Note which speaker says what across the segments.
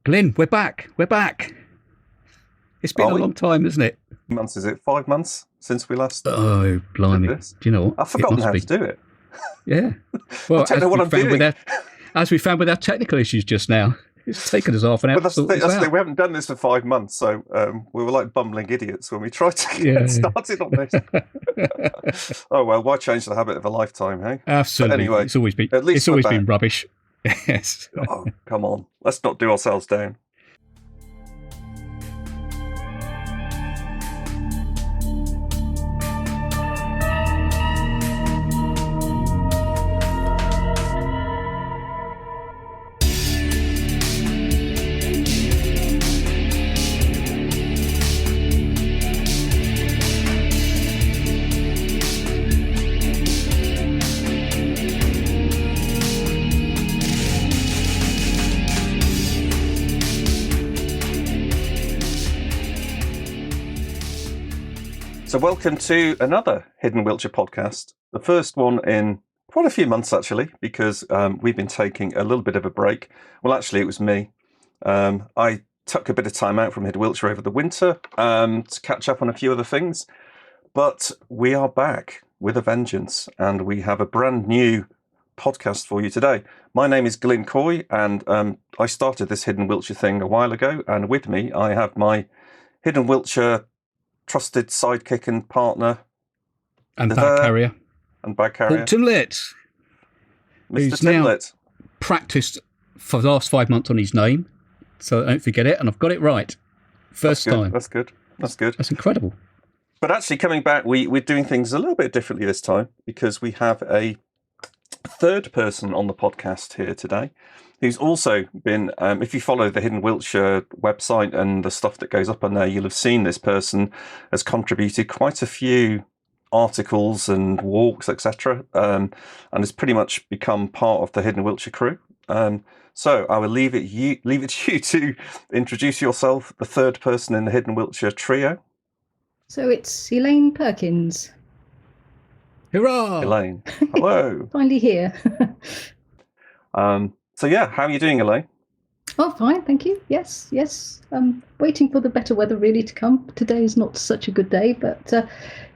Speaker 1: Glenn, we're back. We're back. It's been
Speaker 2: Are
Speaker 1: a
Speaker 2: we?
Speaker 1: long time, isn't it?
Speaker 2: Months is it? 5 months since we last
Speaker 1: Oh,
Speaker 2: did
Speaker 1: blimey.
Speaker 2: this?
Speaker 1: Do you know what?
Speaker 2: I've
Speaker 1: It
Speaker 2: forgotten
Speaker 1: must
Speaker 2: how
Speaker 1: be.
Speaker 2: to do it.
Speaker 1: Yeah.
Speaker 2: I
Speaker 1: Well,
Speaker 2: don't know what I'm doing.
Speaker 1: as we found with our technical issues just now, it's taken us half an hour
Speaker 2: But
Speaker 1: to
Speaker 2: that's the
Speaker 1: sort
Speaker 2: thing.
Speaker 1: this
Speaker 2: That's the thing.
Speaker 1: out.
Speaker 2: We haven't done this for 5 months, so we were like bumbling idiots when we tried to get
Speaker 1: Yeah.
Speaker 2: started on this. Oh well, why change the habit of a lifetime, hey?
Speaker 1: Absolutely.
Speaker 2: But anyway,
Speaker 1: it's always been
Speaker 2: at least
Speaker 1: it's
Speaker 2: we're
Speaker 1: always
Speaker 2: back.
Speaker 1: been rubbish. Yes.
Speaker 2: Oh, come on. Let's not do ourselves down. So welcome to another Hidden Wiltshire podcast. The first one in quite a few months, actually, because we've been taking a little bit of a break. Well, actually, it was me. I took a bit of time out from Hidden Wiltshire over the winter to catch up on a few other things. But we are back with a vengeance, and we have a brand new podcast for you today. My name is Glyn Coy, and I started this Hidden Wiltshire thing a while ago. And with me, I have my Hidden Wiltshire trusted sidekick and partner
Speaker 1: And bag carrier.
Speaker 2: and bag
Speaker 1: Paul
Speaker 2: carrier,
Speaker 1: Timlet,
Speaker 2: Mr.
Speaker 1: who's now
Speaker 2: Timlet.
Speaker 1: practiced for the last 5 months on his name, so I don't forget it, and I've got it right. First time.
Speaker 2: That's good. That's good.
Speaker 1: That's incredible.
Speaker 2: But actually, coming back, we're doing things a little bit differently this time because we have a third person on the podcast here today who's also been, if you follow the Hidden Wiltshire website and the stuff that goes up on there, you'll have seen this person has contributed quite a few articles and walks, etc., and has pretty much become part of the Hidden Wiltshire crew. So I will leave it to you to introduce yourself, the third person in the Hidden Wiltshire trio.
Speaker 3: So it's Elaine Perkins.
Speaker 1: Hurrah!
Speaker 2: Elaine, hello.
Speaker 3: Finally here.
Speaker 2: So yeah, how are you doing, Elaine?
Speaker 3: Oh, fine, thank you. Yes. Waiting for the better weather really to come. Today is not such a good day, but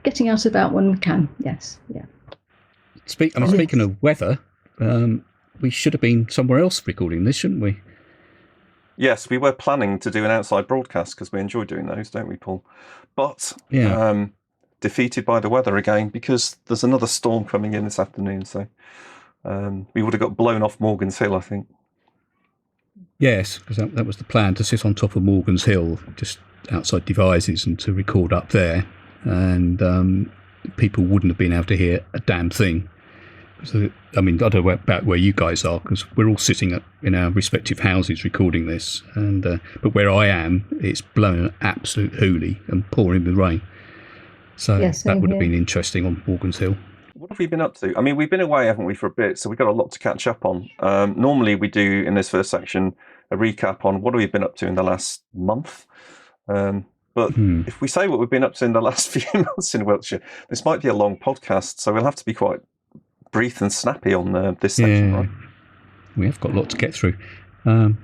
Speaker 3: getting out about when we can. Yes, yeah.
Speaker 1: Speaking of weather, we should have been somewhere else recording this, shouldn't we?
Speaker 2: Yes, we were planning to do an outside broadcast because we enjoy doing those, don't we, Paul? But
Speaker 1: Yeah.
Speaker 2: defeated by the weather again because there's another storm coming in this afternoon. So we would have got blown off Morgan's Hill, I think.
Speaker 1: Yes, because that was the plan, to sit on top of Morgan's Hill, just outside Devizes, and to record up there. And people wouldn't have been able to hear a damn thing. So, I mean, I don't know about where you guys are, because we're all sitting in our respective houses recording this. And but where I am, it's blowing an absolute hoolie and pouring with rain. So
Speaker 3: Yeah,
Speaker 1: that
Speaker 3: same
Speaker 1: would have
Speaker 3: here.
Speaker 1: been interesting on Morgan's Hill.
Speaker 2: What have we been up to? I mean, we've been away, haven't we, for a bit? So we've got a lot to catch up on. Normally we do, in this first section, a recap on what have we been up to in the last month. But if we say what we've been up to in the last few months in Wiltshire, this might be a long podcast, so we'll have to be quite brief and snappy on this section, right?
Speaker 1: We have got a lot to get through. But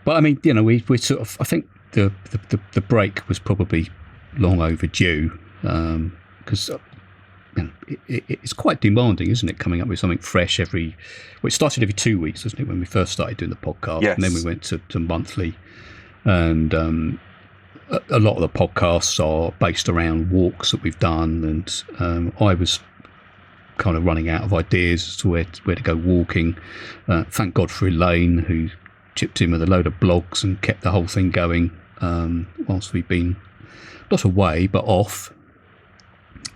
Speaker 1: I mean, you know, we sort of, I think the break was probably long overdue, because it's quite demanding, isn't it? Coming up with something fresh well, it started every 2 weeks, wasn't it, when we first started doing the podcast?
Speaker 2: Yes.
Speaker 1: And then we went to monthly. And a lot of the podcasts are based around walks that we've done. And I was kind of running out of ideas as to where to go walking. Thank God for Elaine, who chipped in with a load of blogs and kept the whole thing going whilst we've been not away, but off.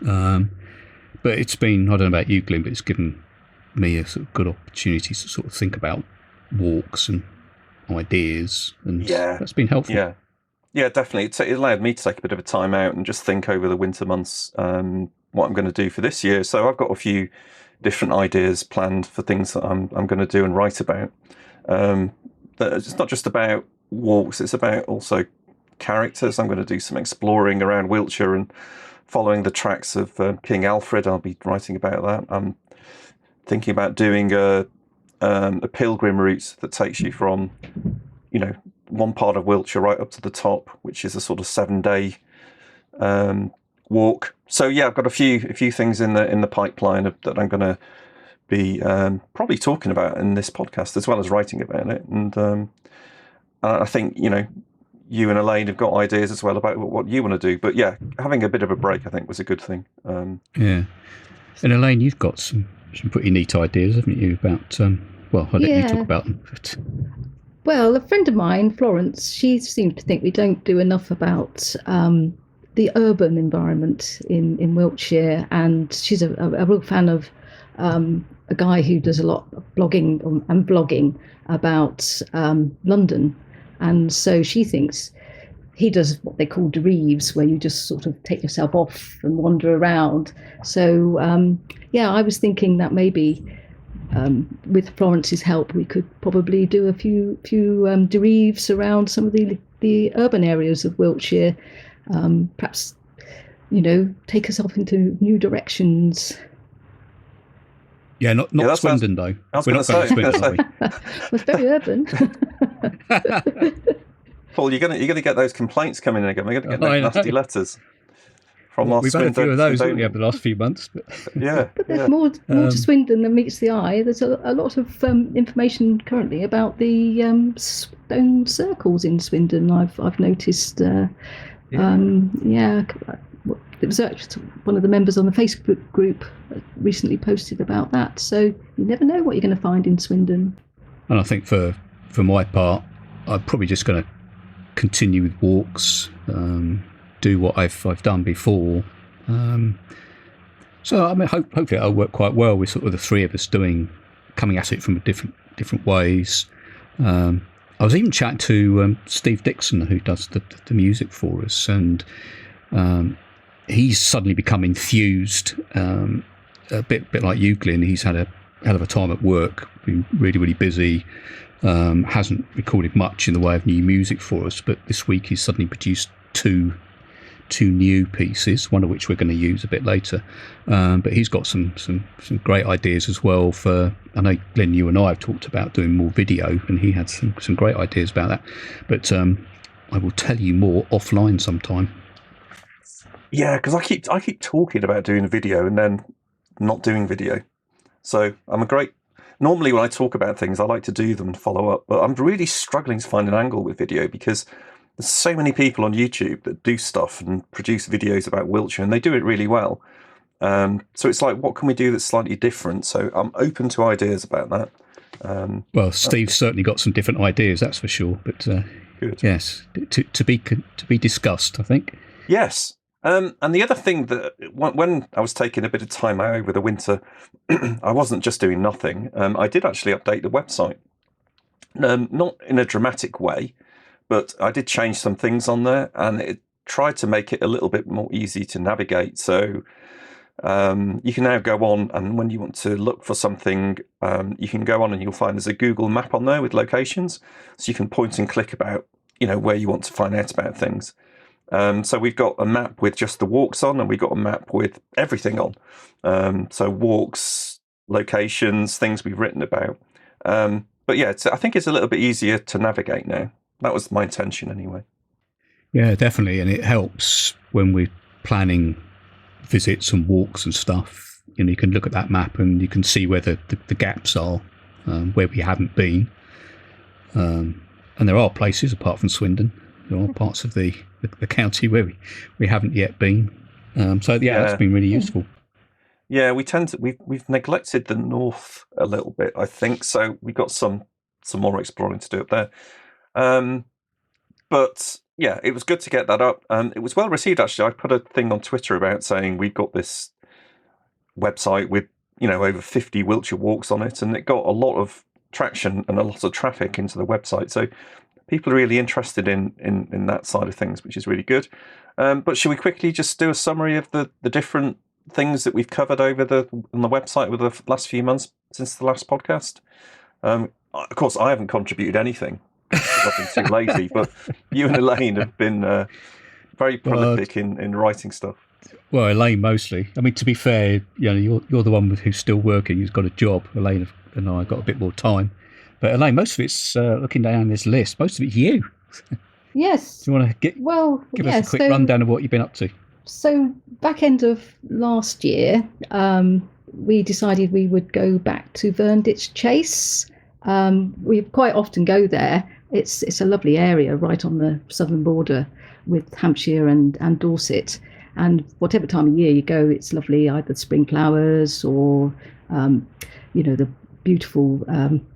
Speaker 1: But it's been, I don't know about you, Glenn, but it's given me a sort of good opportunity to sort of think about walks and ideas, and that's been helpful.
Speaker 2: Yeah, definitely. It allowed me to take a bit of a time out and just think over the winter months what I'm going to do for this year. So I've got a few different ideas planned for things that I'm going to do and write about. It's not just about walks, it's about also characters. I'm going to do some exploring around Wiltshire and following the tracks of King Alfred. I'll be writing about that. I'm thinking about doing a pilgrim route that takes you from, one part of Wiltshire right up to the top, which is a sort of 7-day walk. So yeah, I've got a few things in the pipeline that I'm going to be probably talking about in this podcast, as well as writing about it. And I think, you and Elaine have got ideas as well about what you want to do. But yeah, having a bit of a break, I think, was a good thing.
Speaker 1: Yeah. And Elaine, you've got some pretty neat ideas, haven't you, about, well, I'll let you talk about them. But...
Speaker 3: Well, a friend of mine, Florence, she seemed to think we don't do enough about the urban environment in Wiltshire. And she's a real fan of a guy who does a lot of blogging and vlogging about London. And so she thinks he does what they call Devizes, where you just sort of take yourself off and wander around. So, I was thinking that maybe with Florence's help, we could probably do a few Devizes around some of the urban areas of Wiltshire. Perhaps, take us off into new directions.
Speaker 1: Yeah, not Swindon, though. We're not going to Swindon, are we?
Speaker 3: It's very urban.
Speaker 2: Paul, you're gonna get those complaints coming in again. We're gonna get those nasty letters from our
Speaker 1: We've had a few of those, haven't we, over the last few months? But...
Speaker 2: Yeah.
Speaker 3: But there's more to Swindon than meets the eye. There's a lot of information currently about the stone circles in Swindon. I've noticed. It was actually one of the members on the Facebook group recently posted about that. So you never know what you're going to find in Swindon.
Speaker 1: And I think for my part, I'm probably just going to continue with walks, do what I've done before. So I mean, hopefully it'll work quite well with sort of the three of us coming at it from different ways. I was even chatting to Steve Dixon, who does the music for us, and he's suddenly become enthused, a bit like you, Glyn. He's had a hell of a time at work, been really, really busy, hasn't recorded much in the way of new music for us, but this week he's suddenly produced two new pieces, one of which we're going to use a bit later. But he's got some great ideas as well for, I know, Glyn, you and I have talked about doing more video, and he had some great ideas about that. But I will tell you more offline sometime.
Speaker 2: Yeah, because I keep talking about doing a video and then not doing video. So normally when I talk about things, I like to do them and follow up, but I'm really struggling to find an angle with video because there's so many people on YouTube that do stuff and produce videos about Wiltshire, and they do it really well. So it's like, what can we do that's slightly different? So I'm open to ideas about that.
Speaker 1: Well, Steve's certainly got some different ideas, that's for sure. But
Speaker 2: good.
Speaker 1: Yes, to be discussed, I think.
Speaker 2: Yes. And the other thing that when I was taking a bit of time out over the winter, I wasn't just doing nothing. I did actually update the website, not in a dramatic way, but I did change some things on there, and it tried to make it a little bit more easy to navigate. So you can now go on, and when you want to look for something, you can go on and you'll find there's a Google map on there with locations, so you can point and click about where you want to find out about things. So we've got a map with just the walks on, and we've got a map with everything on. So walks, locations, things we've written about. But yeah, I think it's a little bit easier to navigate now. That was my intention anyway.
Speaker 1: Yeah, definitely. And it helps when we're planning visits and walks and stuff. You can look at that map and you can see where the gaps are, where we haven't been. And there are places apart from Swindon. There are parts of the county where we haven't yet been. So that's been really useful.
Speaker 2: Yeah, we've neglected the north a little bit, I think. So we've got some more exploring to do up there. But yeah, it was good to get that up. It was well received, actually. I put a thing on Twitter about saying we've got this website with over 50 Wiltshire walks on it, and it got a lot of traction and a lot of traffic into the website. So people are really interested in that side of things, which is really good. But should we quickly just do a summary of the different things that we've covered on the website over the last few months since the last podcast? Of course, I haven't contributed anything because I've been too lazy, but you and Elaine have been very prolific in writing stuff.
Speaker 1: Well, Elaine mostly. I mean, to be fair, you're the one who's still working, who's got a job. Elaine and I got a bit more time. But Elaine, most of it's looking down this list. Most of it's you.
Speaker 3: Yes.
Speaker 1: Do you want to give us a quick rundown of what you've been up to?
Speaker 3: So back end of last year, we decided we would go back to Vernditch Chase. We quite often go there. It's a lovely area right on the southern border with Hampshire and Dorset. And whatever time of year you go, it's lovely, either spring flowers or, the beautiful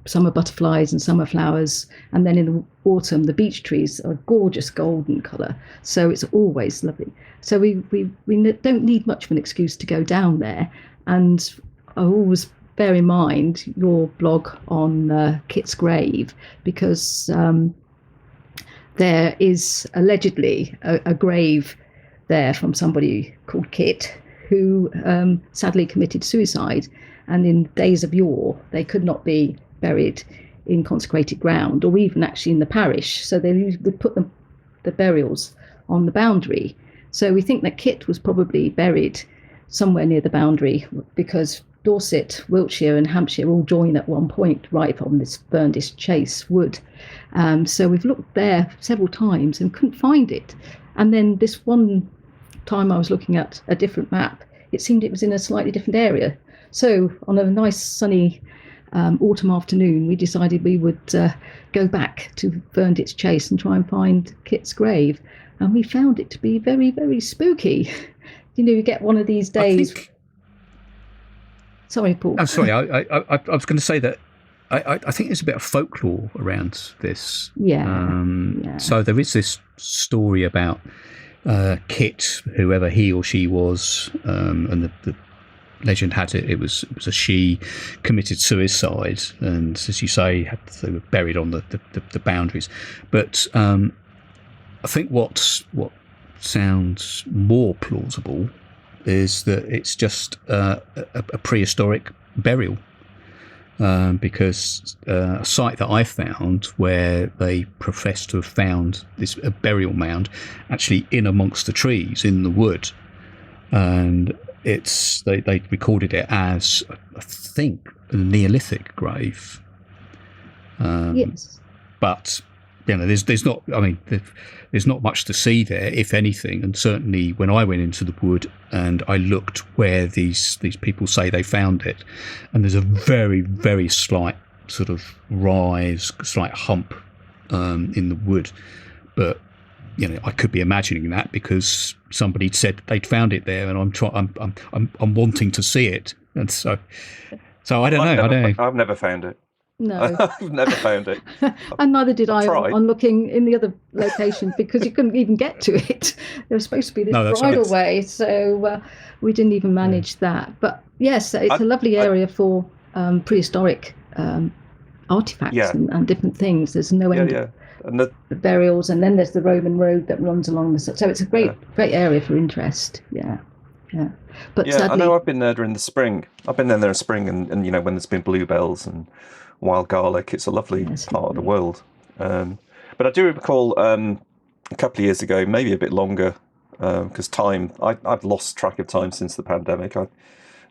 Speaker 3: summer butterflies and summer flowers. And then in the autumn, the beech trees are a gorgeous golden colour. So it's always lovely. So we don't need much of an excuse to go down there. And I always bear in mind your blog on Kit's grave, because there is allegedly a grave there from somebody called Kit, who sadly committed suicide. And in days of yore, they could not be buried in consecrated ground, or even actually in the parish. So they would put the burials on the boundary. So we think that Kit was probably buried somewhere near the boundary, because Dorset, Wiltshire and Hampshire all join at one point right on this Vernditch Chase wood. So we've looked there several times and couldn't find it. And then this one time I was looking at a different map, it seemed it was in a slightly different area. So on a nice sunny autumn afternoon, we decided we would go back to Vernditch Chase and try and find Kit's grave. And we found it to be very, very spooky. You get one of these days. Sorry, Paul.
Speaker 1: I'm sorry. I was going to say that I think there's a bit of folklore around this.
Speaker 3: Yeah.
Speaker 1: So there is this story about Kit, whoever he or she was, and the legend had it was a she, committed suicide, and as you say, they were buried on the boundaries. But I think what sounds more plausible is that it's just a prehistoric burial, because a site that I found where they profess to have found a burial mound actually in amongst the trees in the wood, and they recorded it as, I think, a Neolithic grave.
Speaker 3: Yes.
Speaker 1: But there's not. I mean, there's not much to see there, if anything. And certainly, when I went into the wood and I looked where these people say they found it, and there's a very, very slight sort of rise, slight hump in the wood, but I could be imagining that because somebody said they'd found it there, and I'm wanting to see it, and so I don't know.
Speaker 2: I've never found it.
Speaker 3: No,
Speaker 2: I've never found it.
Speaker 3: And neither did I
Speaker 2: tried.
Speaker 3: on looking in the other locations, because you couldn't even get to it. There was supposed to be this bridle way, so we didn't even manage that. But yes, it's a lovely area for prehistoric artifacts and different things. There's no end of and the burials, and then there's the Roman road that runs along the. So it's a great area for interest. Yeah. But sadly,
Speaker 2: I know I've been there during the spring. I've been there in the spring, and when there's been bluebells and wild garlic, it's a lovely part of the world. But I do recall a couple of years ago, maybe a bit longer, because I've lost track of time since the pandemic. I've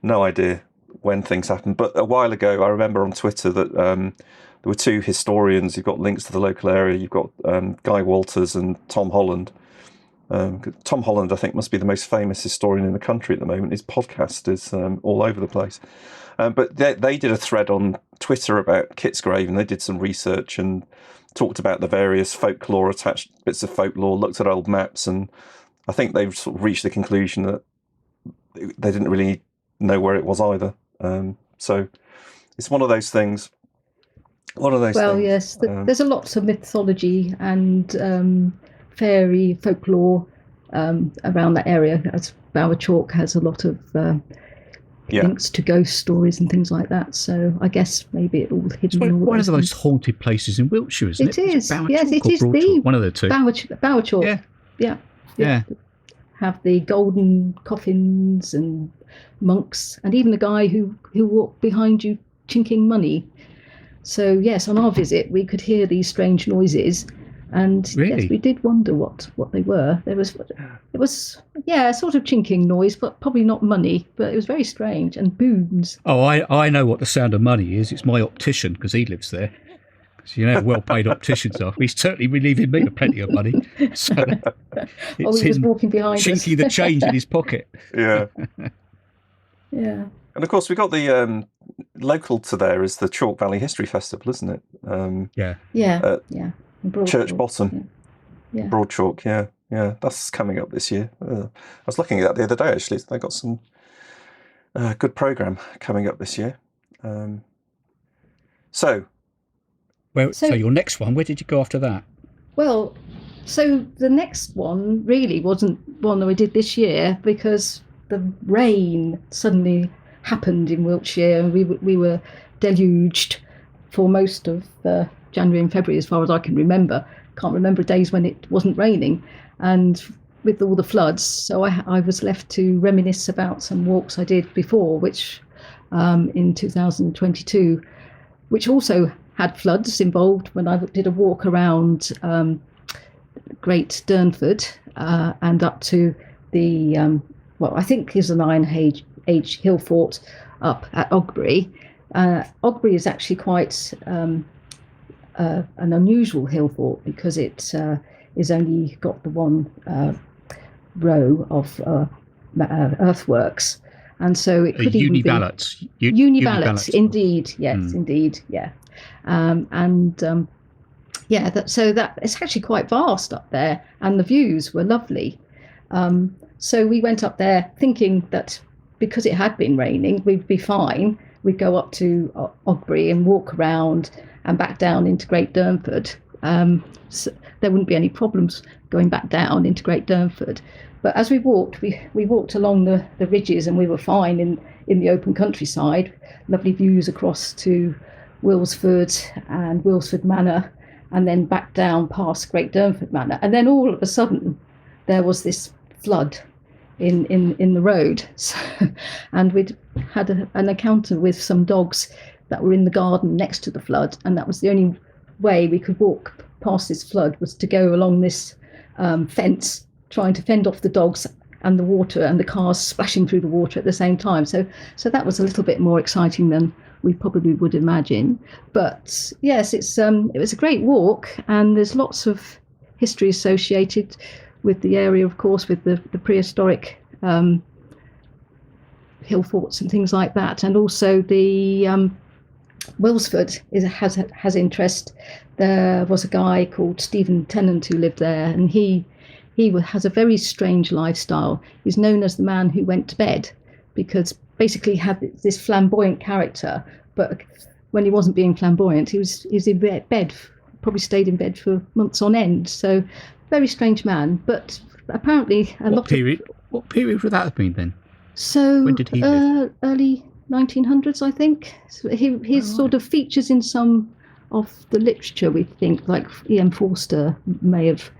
Speaker 2: no idea when things happened. But a while ago, I remember on Twitter that there were two historians. You've got links to the local area. You've got Guy Walters and Tom Holland. Tom Holland, I think, must be the most famous historian in the country at the moment. His podcast is all over the place. But they did a thread on Twitter about Kit's grave, and they did some research and talked about the various folklore, attached bits of folklore, looked at old maps, and I think they've sort of reached the conclusion that they didn't really know where it was either. So it's one of those things.
Speaker 3: Well, yes, there's a lot of mythology and fairy folklore around that area, as Bower Chalk has a lot of links to ghost stories and things like that. So I guess maybe it all hidden.
Speaker 1: It's one of the most haunted places in Wiltshire, isn't it?
Speaker 3: It is. Yes, it is
Speaker 1: one of the two.
Speaker 3: Bower Chalk. Yeah. Have the golden coffins and monks, and even a guy who walked behind you chinking money. So yes, on our visit we could hear these strange noises. And yes, we did wonder what they were. It was a sort of chinking noise, but probably not money. But it was very strange, and booms.
Speaker 1: Oh, I know what the sound of money is. It's my optician, because he lives there. So you know how well-paid opticians are. He's certainly relieving me of plenty of money. So
Speaker 3: He was walking behind us.
Speaker 1: chinking the change in his pocket.
Speaker 2: Yeah.
Speaker 3: Yeah.
Speaker 2: And of course, we got the local to there is the Chalk Valley History Festival, isn't it?
Speaker 3: Yeah.
Speaker 2: Church Bottom.
Speaker 3: Yeah.
Speaker 2: Broad Chalk, yeah. That's coming up this year. I was looking at that the other day, actually. They got some good programme coming up this year. So
Speaker 1: your next one, where did you go after that?
Speaker 3: Well, so the next one really wasn't one that we did this year because the rain suddenly happened in Wiltshire, and we were deluged for most of January and February, as far as I can remember. Can't remember days when it wasn't raining, and with all the floods, so I was left to reminisce about some walks I did before, which in 2022, which also had floods involved, when I did a walk around Great Durnford and up to the I think is an Iron Age hill fort up at Ogbury. Ogbury is actually quite an unusual hill fort because it is only got the one row of earthworks, and so it could even be univallet. Indeed, yes, indeed, yeah, so that it's actually quite vast up there, and the views were lovely. So we went up there thinking that because it had been raining, we'd be fine. We'd go up to Ogbury and walk around and back down into Great Durnford. So there wouldn't be any problems going back down into Great Durnford. But as we walked, we walked along the ridges, and we were fine in the open countryside. Lovely views across to Wilsford and Wilsford Manor, and then back down past Great Durnford Manor. And then all of a sudden, there was this flood in the road, and we'd had an encounter with some dogs that were in the garden next to the flood, and that was the only way we could walk past this flood, was to go along this fence, trying to fend off the dogs and the water and the cars splashing through the water at the same time. So that was a little bit more exciting than we probably would imagine. But yes, it was a great walk, and there's lots of history associated with the area, of course, with the prehistoric hill forts and things like that, and also the Wilsford has interest. There was a guy called Stephen Tennant who lived there, and he has a very strange lifestyle. He's known as the man who went to bed, because basically he had this flamboyant character, but when he wasn't being flamboyant, he was in bed, probably stayed in bed for months on end. So very strange man, but apparently What period
Speaker 1: would that have been then?
Speaker 3: So
Speaker 1: when did he live?
Speaker 3: Early 1900s, I think. So his sort of features in some of the literature, we think, like E.M. Forster may have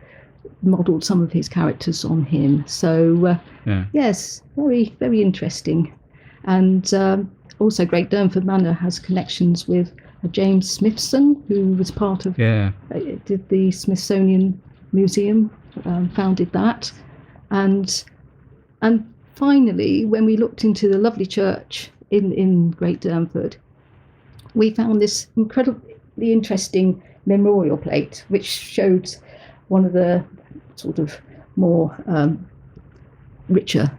Speaker 3: modelled some of his characters on him. So yes, very, very interesting. And also Great Durnford Manor has connections with James Smithson, who was part of did the Smithsonian Museum, founded that, and finally, when we looked into the lovely church in Great Durnford, we found this incredibly interesting memorial plate, which showed one of the sort of more richer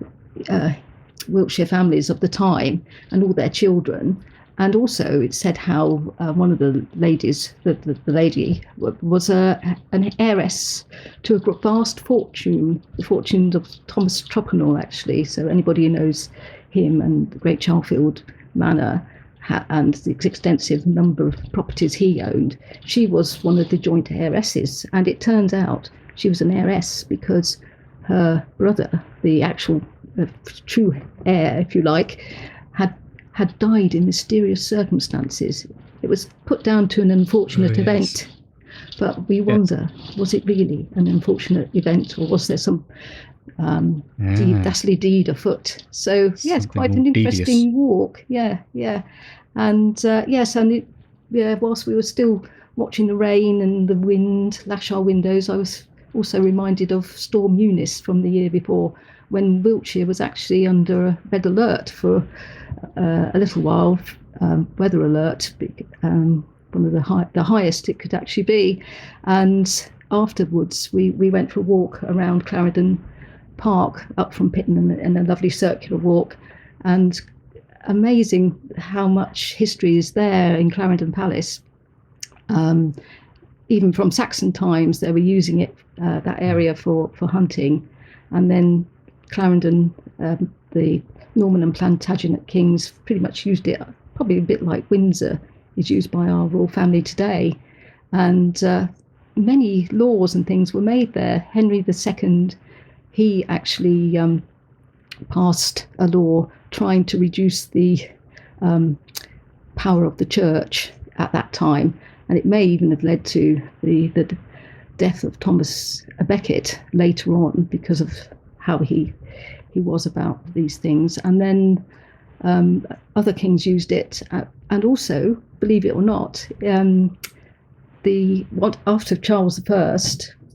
Speaker 3: Wiltshire families of the time and all their children. And also it said how one of the ladies, the lady, was an heiress to a vast fortune, the fortunes of Thomas Tropinall, actually. So anybody who knows him and the Great Charfield Manor and the extensive number of properties he owned, she was one of the joint heiresses. And it turns out she was an heiress because her brother, the actual true heir, if you like, had died in mysterious circumstances. It was put down to an unfortunate event, but we wonder, was it really an unfortunate event, or was there some dastardly deed afoot? So yes, quite an interesting walk. And whilst we were still watching the rain and the wind lash our windows, I was also reminded of Storm Eunice from the year before, when Wiltshire was actually under a red alert for a little while, weather alert, one of the highest it could actually be. And afterwards, we went for a walk around Clarendon Park up from Pitton, and a lovely circular walk. And amazing how much history is there in Clarendon Palace. Even from Saxon times, they were using it, that area for hunting. And then Clarendon, the Norman and Plantagenet kings pretty much used it, probably a bit like Windsor is used by our royal family today. And many laws and things were made there. Henry II, he actually passed a law trying to reduce the power of the church at that time. And it may even have led to the death of Thomas à Becket later on because of how he was about these things. And then other kings used it. And also, believe it or not, after Charles I,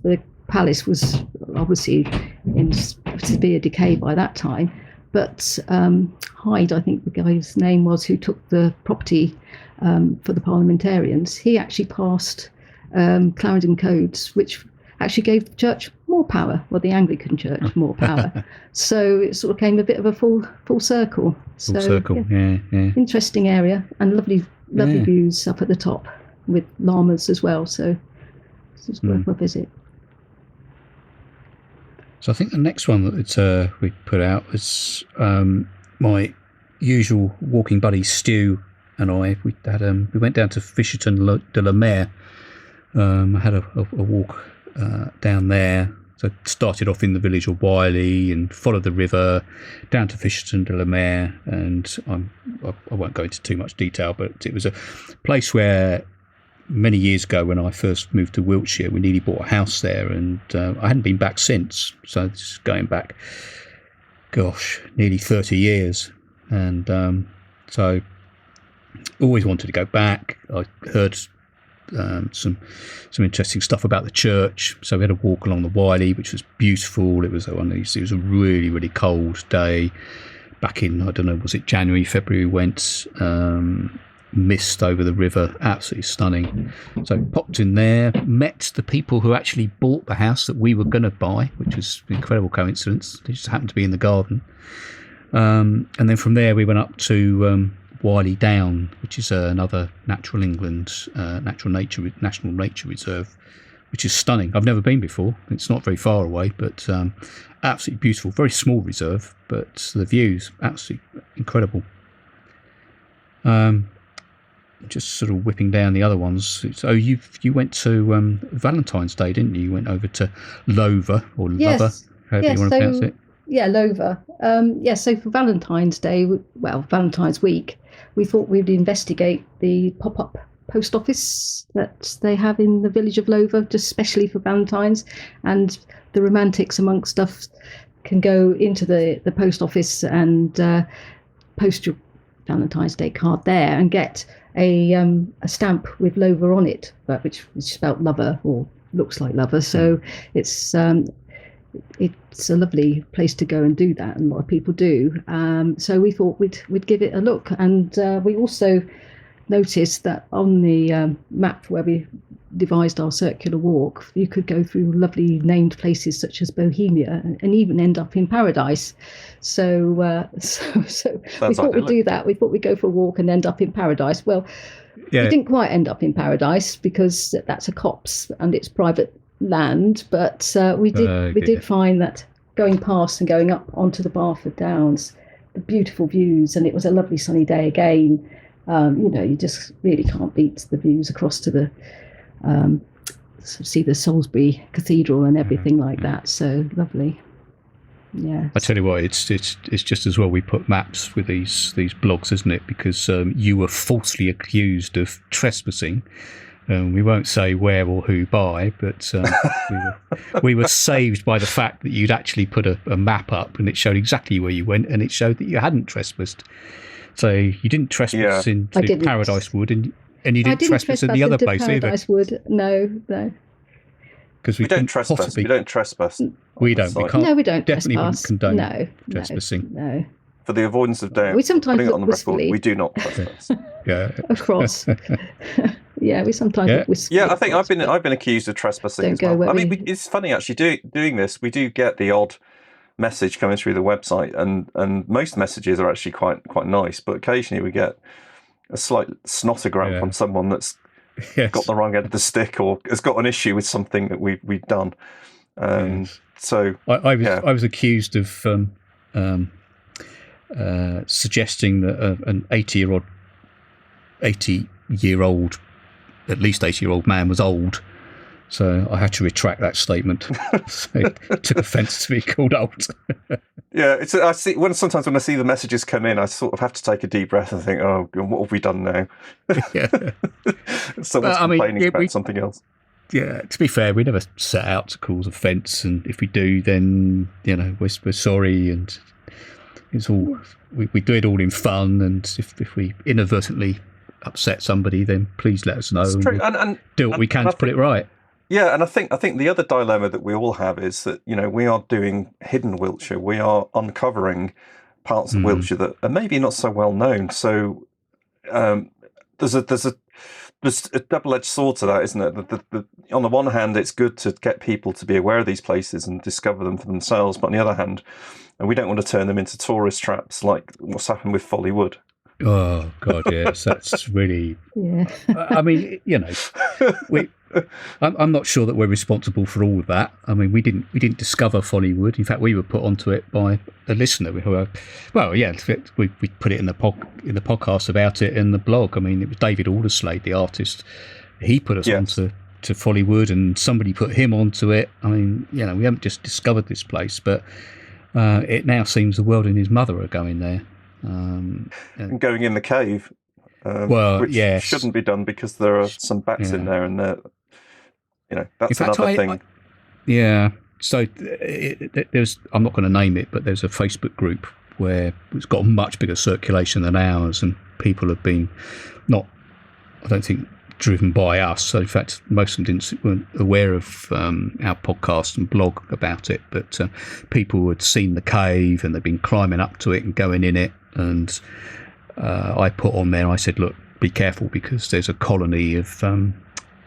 Speaker 3: the palace was obviously in severe decay by that time. But Hyde, I think the guy's name was, who took the property for the parliamentarians, he actually passed Clarendon codes, which actually gave the church more power, well, the Anglican church more power. So it sort of came a bit of a full circle.
Speaker 1: Full circle, yeah.
Speaker 3: Interesting area, and lovely views up at the top with llamas as well. So it's worth a visit.
Speaker 1: So I think the next one that we put out was my usual walking buddy Stu and I. We went down to Fisherton de la Mer. I had a walk down there. So I started off in the village of Wiley and followed the river down to Fisherton de la Mer. And I won't go into too much detail, but it was a place where many years ago when I first moved to Wiltshire, we nearly bought a house there, and I hadn't been back since. So this is going back, nearly 30 years. And so always wanted to go back. I heard some interesting stuff about the church. So we had a walk along the Wiley, which was beautiful. It was a really, really cold day back in, I don't know, was it January, February? We went. Mist over the river, absolutely stunning. So popped in there, met the people who actually bought the house that we were going to buy, which was an incredible coincidence. They just happened to be in the garden. And then from there we went up to Wiley Down, which is another Natural England National Nature Reserve, which is stunning. I've never been before. It's not very far away, but absolutely beautiful. Very small reserve, but the views absolutely incredible. Just sort of whipping down the other ones. So you went to Valentine's Day, didn't you? You went over to Lover or Lover, however you want to pronounce it.
Speaker 3: Yeah, Lover. So for Valentine's Day, Valentine's week, we thought we'd investigate the pop-up post office that they have in the village of Lover, just specially for Valentine's. And the romantics amongst us can go into the post office and post your Valentine's Day card there and get a stamp with Lover on it, but which is spelled lover or looks like lover. So it's a lovely place to go and do that, and a lot of people do. So we thought we'd give it a look, and we also noticed that on the map where we devised our circular walk, you could go through lovely named places such as Bohemia and even end up in paradise. So we thought we'd do that. We thought we'd go for a walk and end up in paradise. Well, we didn't quite end up in paradise because that's a copse and it's private land. But we did find that going past and going up onto the Barford Downs, the beautiful views, and it was a lovely sunny day again. You just really can't beat the views across to the see the Salisbury Cathedral and everything like that. So lovely. Yeah. I
Speaker 1: tell you what, it's just as well we put maps with these blogs, isn't it? Because you were falsely accused of trespassing. We won't say where or who by, but we were saved by the fact that you'd actually put a map up and it showed exactly where you went, and it showed that you hadn't trespassed. So you didn't trespass into Paradise Wood, and you didn't trespass in the other place
Speaker 3: Paradise
Speaker 1: either.
Speaker 3: Wood. No.
Speaker 1: Because we
Speaker 2: don't trespass. We don't trespass.
Speaker 1: We don't. We can't.
Speaker 3: No, we don't
Speaker 1: definitely
Speaker 3: trespass.
Speaker 1: Condone trespassing.
Speaker 3: No.
Speaker 2: For the avoidance of doubt,
Speaker 3: We sometimes
Speaker 2: putting it
Speaker 3: look
Speaker 2: on the record,
Speaker 3: wistfully
Speaker 2: we do not trespass.
Speaker 1: Yeah.
Speaker 3: across. Yeah, we sometimes
Speaker 1: Yeah.
Speaker 3: whisper.
Speaker 2: Yeah, I think I've been accused of trespassing
Speaker 3: Don't
Speaker 2: as
Speaker 3: go
Speaker 2: well.
Speaker 3: where
Speaker 2: I mean,
Speaker 3: we-
Speaker 2: it's funny actually doing this. We do get the odd message coming through the website, and most messages are actually quite nice. But occasionally we get a slight snotogram from someone that's got the wrong end of the stick or has got an issue with something that we've done. So
Speaker 1: I was accused of suggesting that an 80-year-old, at least 80-year-old man was old. So I had to retract that statement. So it took offence to be called old.
Speaker 2: Yeah, I see sometimes when I see the messages come in, I sort of have to take a deep breath and think, "Oh, what have we done now?"
Speaker 1: Yeah.
Speaker 2: Someone's complaining about something else.
Speaker 1: Yeah, to be fair, we never set out to cause offence, and if we do, then we're sorry, and it's all we do it all in fun. And if we inadvertently upset somebody, then please let us know.
Speaker 2: It's true.
Speaker 1: We'll
Speaker 2: and
Speaker 1: do what we can to put it right.
Speaker 2: Yeah, and I think the other dilemma that we all have is that we are doing Hidden Wiltshire. We are uncovering parts of Wiltshire that are maybe not so well known. So there's a double-edged sword to that, isn't it? On the one hand, it's good to get people to be aware of these places and discover them for themselves. But on the other hand, we don't want to turn them into tourist traps like what's happened with Folly Wood.
Speaker 1: Oh God, yes, that's really.
Speaker 3: Yeah.
Speaker 1: I mean, I'm not sure that we're responsible for all of that. I mean, we didn't discover Folly Wood. In fact, we were put onto it by a listener. We put it in the podcast about it in the blog. I mean, it was David Alderslade, the artist. He put us onto Folly Wood, and somebody put him onto it. I mean, we haven't just discovered this place, but it now seems the world and his mother are going there.
Speaker 2: And going in the cave, which shouldn't be done because there are some bats in there, and that's another thing.
Speaker 1: So there's, I'm not going to name it, but there's a Facebook group where it's got a much bigger circulation than ours, and people have been I don't think driven by us. So in fact, most of them weren't aware of our podcast and blog about it, but people had seen the cave and they'd been climbing up to it and going in it. And I put on there, I said, look, be careful because there's a colony of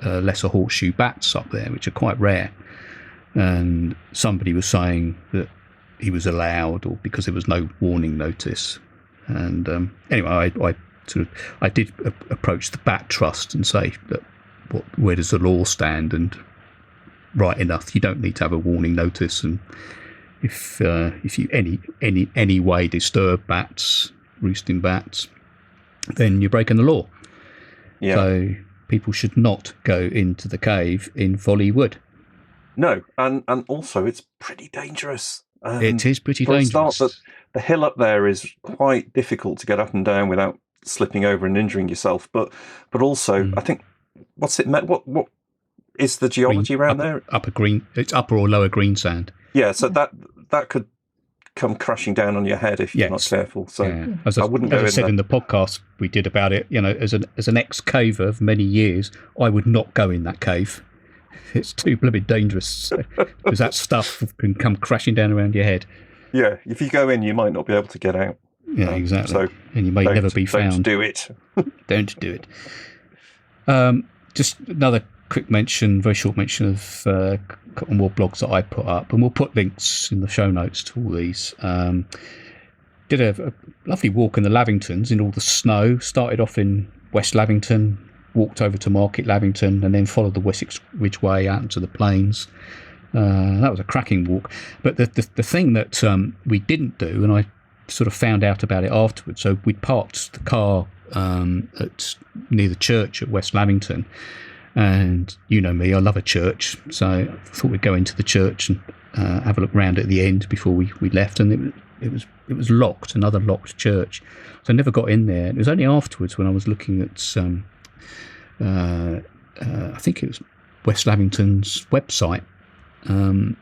Speaker 1: lesser horseshoe bats up there, which are quite rare. And somebody was saying that he was allowed, or because there was no warning notice. And anyway, I did approach the Bat Trust and say that where does the law stand? And right enough, you don't need to have a warning notice, and if you any way disturb bats, roosting bats, then you're breaking the law. Yeah. So people should not go into the cave in Folly Wood.
Speaker 2: No, and also it's pretty dangerous.
Speaker 1: It is pretty dangerous.
Speaker 2: The hill up there is quite difficult to get up and down without slipping over and injuring yourself. But also, I think what's it meant? What is the geology around there?
Speaker 1: It's upper or lower greensand.
Speaker 2: Yeah, so that could come crashing down on your head if you're not careful. So
Speaker 1: as I said in the podcast we did about it, as an ex-caver of many years, I would not go in that cave. It's too bloody dangerous because that stuff can come crashing down around your head.
Speaker 2: Yeah, if you go in, you might not be able to get out.
Speaker 1: Yeah, exactly. And you may never be found.
Speaker 2: Don't do it.
Speaker 1: Don't do it. Just another quick mention, very short mention of a couple more blogs that I put up, and we'll put links in the show notes to all these. Did a lovely walk in the Lavingtons in all the snow. Started off in West Lavington, walked over to Market Lavington, and then followed the Wessex Ridgeway out into the plains. That was a cracking walk. But the thing that we didn't do, and I sort of found out about it afterwards, so we'd parked the car near the church at West Lavington, and you know me, I love a church, so I thought we'd go into the church and have a look round at the end before we left, and it was locked, another locked church, so I never got in there. It was only afterwards when I was looking at I think it was West Lavington's website, or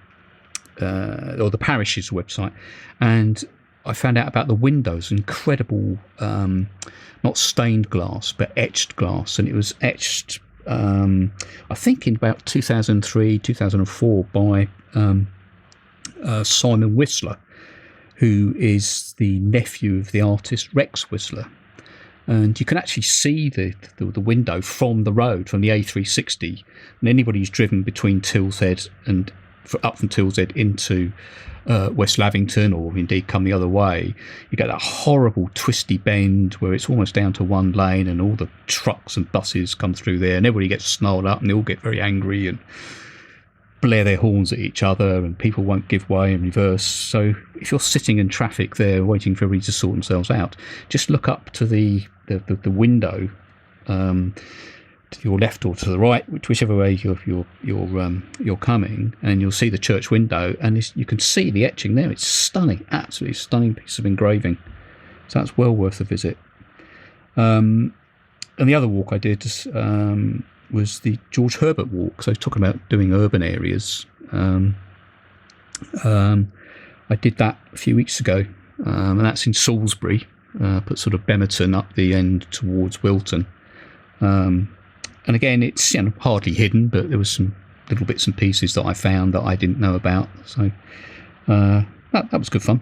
Speaker 1: the parish's website, and I found out about the windows, incredible, not stained glass, but etched glass. And it was etched, I think in about 2003, 2004 by Simon Whistler, who is the nephew of the artist Rex Whistler. and you can actually see the window from the road, from the A360. And anybody who's driven between Tilshead and up from Tilshead into West Lavington, or indeed come the other way, you get that horrible twisty bend where it's almost down to one lane, and all the trucks and buses come through there, and everybody gets snarled up, and they all get very angry and blare their horns at each other, and people won't give way and reverse. So if you're sitting in traffic there waiting for everybody to sort themselves out, just look up to the window, to your left or to the right, whichever way you're coming, and you'll see the church window, and you can see the etching there. It's stunning, absolutely stunning piece of engraving. So that's well worth a visit. And the other walk I did was the George Herbert walk. So I was talking about doing urban areas. I did that a few weeks ago, and that's in Salisbury, put sort of Bemerton up the end towards Wilton. And again, it's hardly hidden, but there was some little bits and pieces that I found that I didn't know about. So that was good fun.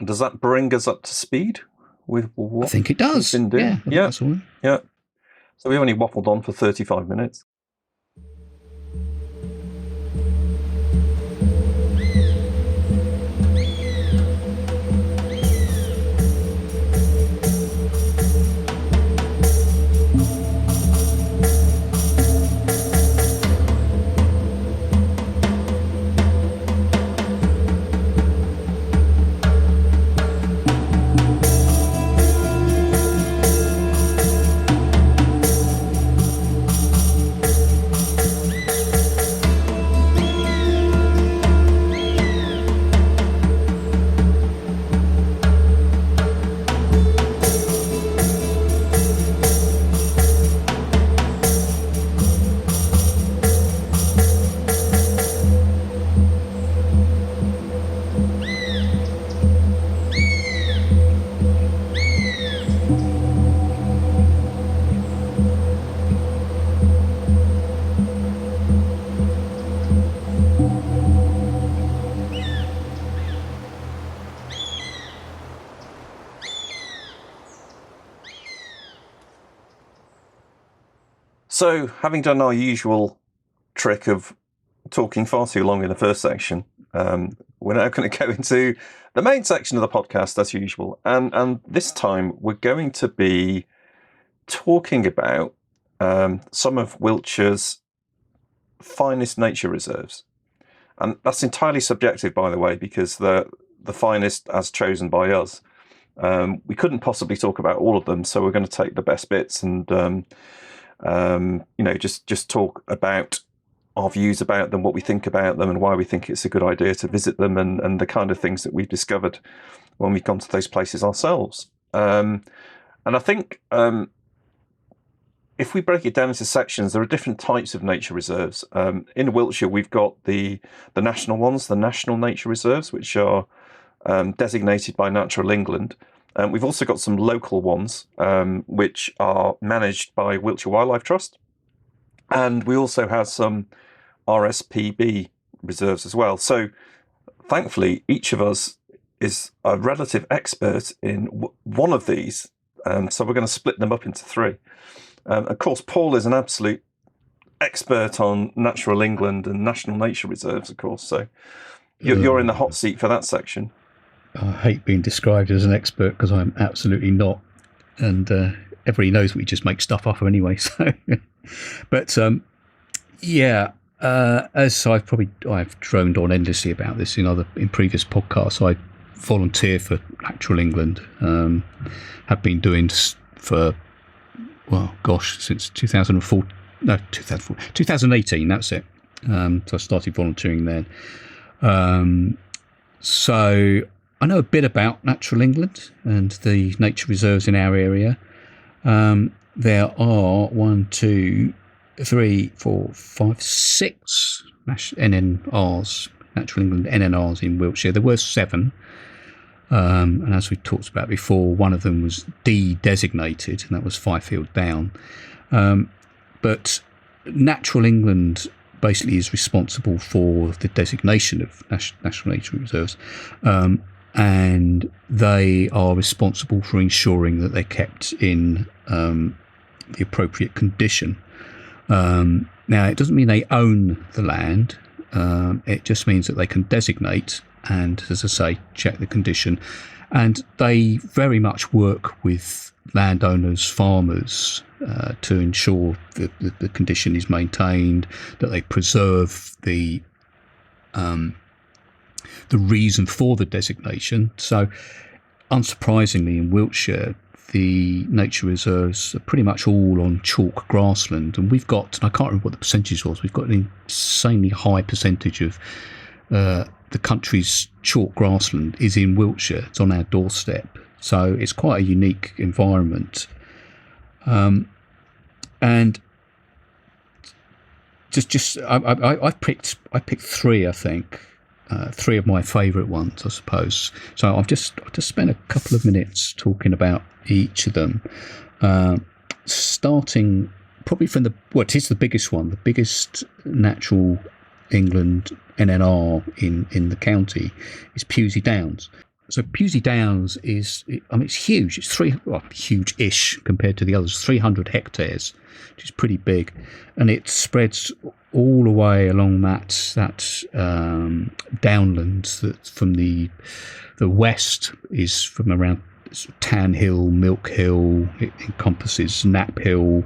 Speaker 2: Does that bring us up to speed with what
Speaker 1: I think it does.
Speaker 2: Been doing?
Speaker 1: Yeah. That's all.
Speaker 2: Yeah. So we've only waffled on for 35 minutes. So, having done our usual trick of talking far too long in the first section, we're now going to go into the main section of the podcast as usual. And this time we're going to be talking about some of Wiltshire's finest nature reserves. And that's entirely subjective, by the way, because the finest as chosen by us. We couldn't possibly talk about all of them, so we're going to take the best bits and just talk about our views about them, what we think about them, and why we think it's a good idea to visit them, and the kind of things that we've discovered when we've gone to those places ourselves. And I think if we break it down into sections, there are different types of nature reserves. In Wiltshire, we've got the national ones, the national nature reserves, which are designated by Natural England. We've also got some local ones, which are managed by Wiltshire Wildlife Trust. And we also have some RSPB reserves as well. So thankfully, each of us is a relative expert in one of these. So we're going to split them up into three. Of course, Paul is an absolute expert on Natural England and National Nature Reserves, of course. So you're in the hot seat for that section.
Speaker 1: I hate being described as an expert because I'm absolutely not, and everybody knows we just make stuff up anyway. So, but as I've droned on endlessly about this in previous podcasts. I volunteer for Natural England. Have been doing for since 2004. No, 2018. That's it. So I started volunteering then. So I know a bit about Natural England and the nature reserves in our area. There are 1, 2, 3, 4, 5, 6 NNRs, Natural England NNRs in Wiltshire. There were 7. And as we talked about before, one of them was de-designated, and that was Fifield Down. But Natural England basically is responsible for the designation of national nature reserves. and they are responsible for ensuring that they're kept in the appropriate condition. Now, it doesn't mean they own the land. It just means that they can designate and, as I say, check the condition. And they very much work with landowners, farmers, to ensure that the condition is maintained, that they preserve the reason for the designation. So, unsurprisingly, in Wiltshire, the nature reserves are pretty much all on chalk grassland, and we've got, and I can't remember what the percentage was, we've got an insanely high percentage of the country's chalk grassland is in Wiltshire. It's on our doorstep, so it's quite a unique environment. And I picked three, I think. Three of my favourite ones, I suppose. So I've just spent a couple of minutes talking about each of them, starting probably from it is the biggest one, the biggest natural England NNR in the county is Pewsey Downs. So Pewsey Downs is, it's huge. It's huge-ish compared to the others, 300 hectares, which is pretty big, and it spreads all the way along that downland that from the west is from around Tan Hill, Milk Hill. It encompasses Knapp Hill,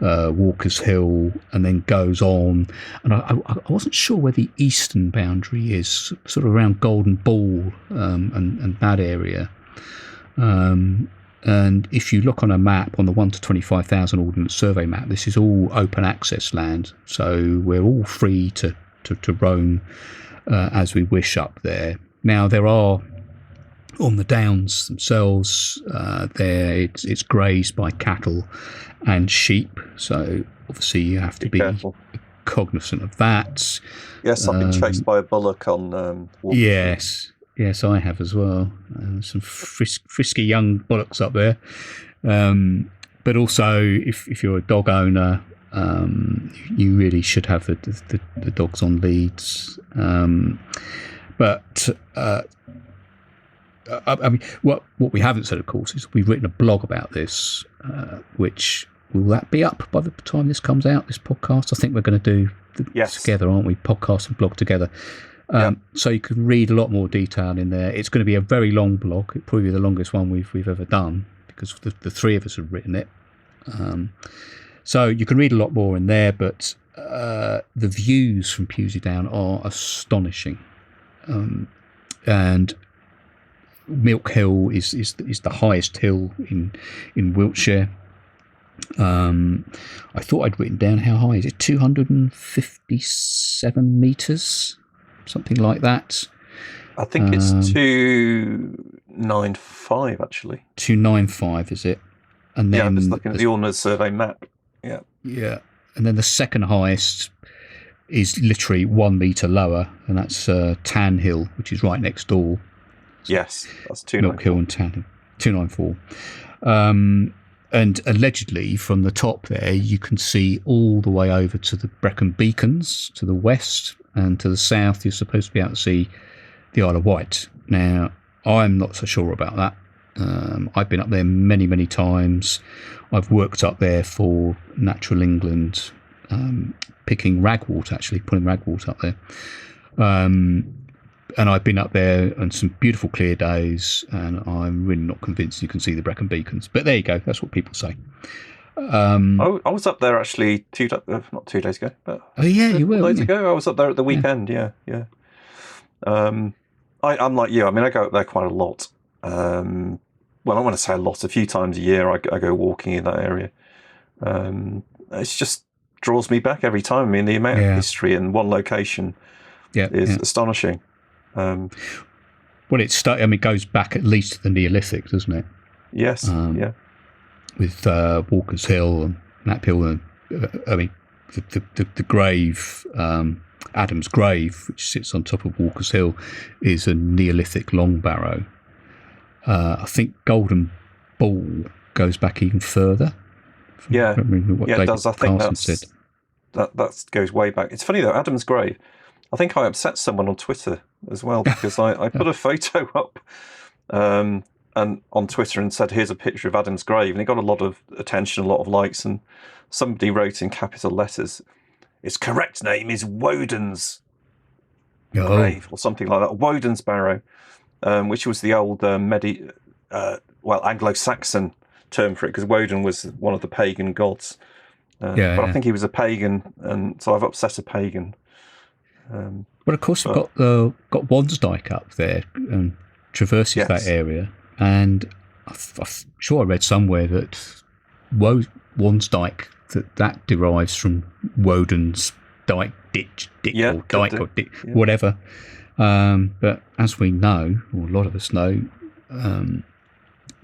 Speaker 1: Walker's Hill, and then goes on. And I wasn't sure where the eastern boundary is, sort of around Golden Ball and that area. And if you look on a map, on the 1 to 25,000 Ordnance Survey map, this is all open access land. So we're all free to roam as we wish up there. Now, there are, on the downs themselves, it's grazed by cattle and sheep. So obviously you have to be
Speaker 2: careful,
Speaker 1: cognizant of that.
Speaker 2: Yes, I've been chased by a bullock on
Speaker 1: Yes, I have as well. Some frisky young bullocks up there. But also, if you're a dog owner, you really should have the dogs on leads. But what we haven't said, of course, is we've written a blog about this, which will that be up by the time this comes out, this podcast? I think we're going to do together, aren't we? Podcast and blog together. So you can read a lot more detail in there. It's going to be a very long blog. It'll probably be the longest one we've ever done because the three of us have written it. So you can read a lot more in there, but the views from Pewsey Down are astonishing. And Milk Hill is the highest hill in Wiltshire. I thought I'd written down how high is it? 257 metres, something like that.
Speaker 2: I think it's 295 actually.
Speaker 1: 295 is it? And then
Speaker 2: I'm just looking at the Ordnance Survey map. Yeah.
Speaker 1: And then the second highest is literally 1 metre lower, and that's Tan Hill, which is right next door.
Speaker 2: Yes, that's 294.
Speaker 1: Milk Hill and Tan Hill, 294. And allegedly from the top there, you can see all the way over to the Brecon Beacons to the west, and to the south, you're supposed to be able to see the Isle of Wight. Now, I'm not so sure about that. I've been up there many, many times. I've worked up there for Natural England, picking ragwort, actually, putting ragwort up there. And I've been up there on some beautiful clear days, and I'm really not convinced you can see the Brecon Beacons. But there you go. That's what people say.
Speaker 2: I was up there actually not 2 days ago, but
Speaker 1: you were
Speaker 2: days ago. I was up there at the weekend. Yeah. I'm like you. I mean, I go up there quite a lot. Well, I want to say a lot. A few times a year, I go walking in that area. It just draws me back every time. I mean, the amount of history in one location is astonishing.
Speaker 1: Well, it goes back at least to the Neolithic, doesn't it?
Speaker 2: Yes.
Speaker 1: With Walker's Hill and Knapp Hill, and the grave, Adam's grave, which sits on top of Walker's Hill, is a Neolithic long barrow. I think Golden Ball goes back even further.
Speaker 2: It does. I think that goes way back. It's funny though, Adam's grave. I think I upset someone on Twitter as well, because I put a photo up and on Twitter and said, here's a picture of Adam's grave, and it got a lot of attention, a lot of likes, and somebody wrote in capital letters, his correct name is Woden's grave, or something like that, Woden's barrow, which was the old Anglo-Saxon term for it, because Woden was one of the pagan gods. I think he was a pagan, and so I've upset a pagan.
Speaker 1: But of course, we've got Wansdyke up there and traverses that area, and I'm sure I read somewhere that Wansdyke that derives from Woden's dyke, ditch, whatever. But as we know, or a lot of us know,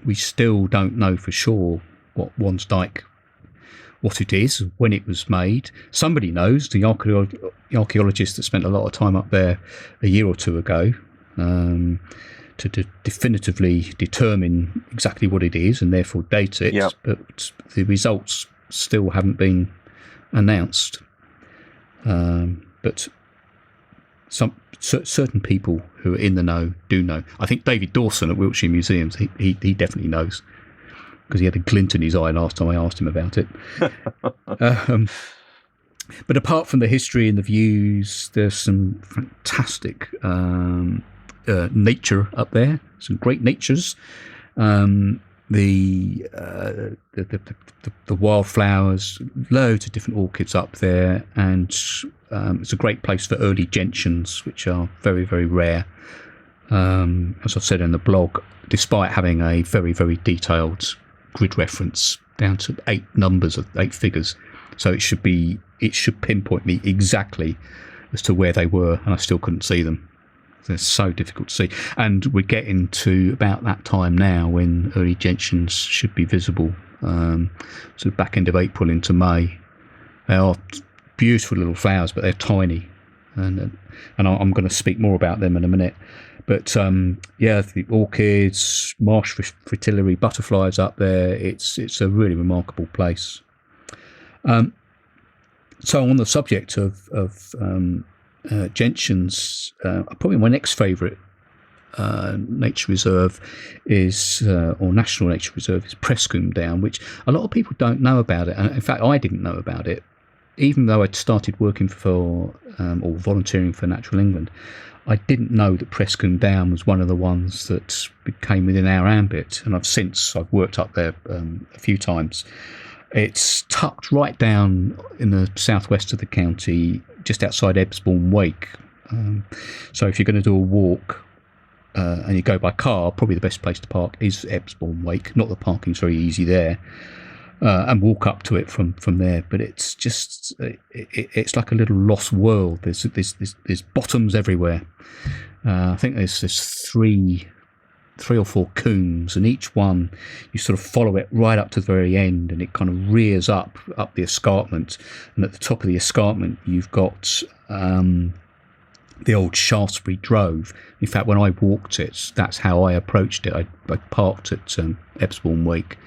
Speaker 1: we still don't know for sure what Wansdyke, what it is, when it was made. Somebody knows, the archaeologist that spent a lot of time up there a year or two ago, to definitively determine exactly what it is and therefore date it. Yep. But the results still haven't been announced. But certain people who are in the know do know. I think David Dawson at Wiltshire Museums, he definitely knows, because he had a glint in his eye last time I asked him about it. But apart from the history and the views, there's some fantastic nature up there. Some great natures. The wildflowers, loads of different orchids up there, and it's a great place for early gentians, which are very, very rare. As I've said in the blog, despite having a very, very detailed grid reference down to 8 figures, so it should pinpoint me exactly as to where they were, and I still couldn't see them. They're so difficult to see, and we're getting to about that time now when early gentians should be visible, sort of back end of April into May. They are beautiful little flowers, but they're tiny, and I'm going to speak more about them in a minute. But the orchids, marsh fritillary, butterflies up there. It's a really remarkable place. So on the subject of gentians, probably my next favourite nature reserve is, or national nature reserve, is Prescombe Down, which a lot of people don't know about it. And in fact, I didn't know about it, even though I'd started working for or volunteering for Natural England. I didn't know that Prescombe Down was one of the ones that became within our ambit, and I've worked up there a few times. It's tucked right down in the southwest of the county, just outside Ebbsbourne Wake. So if you're going to do a walk and you go by car, probably the best place to park is Ebbsbourne Wake. Not that parking's very easy there, and walk up to it from there. But it's just it's like a little lost world. There's bottoms everywhere. I think there's three or four combes, and each one you sort of follow it right up to the very end, and it kind of rears up the escarpment, and at the top of the escarpment you've got the old Shaftesbury Drove. In fact, when I walked it, that's how I approached it. I parked at Ebbsbourne Wake,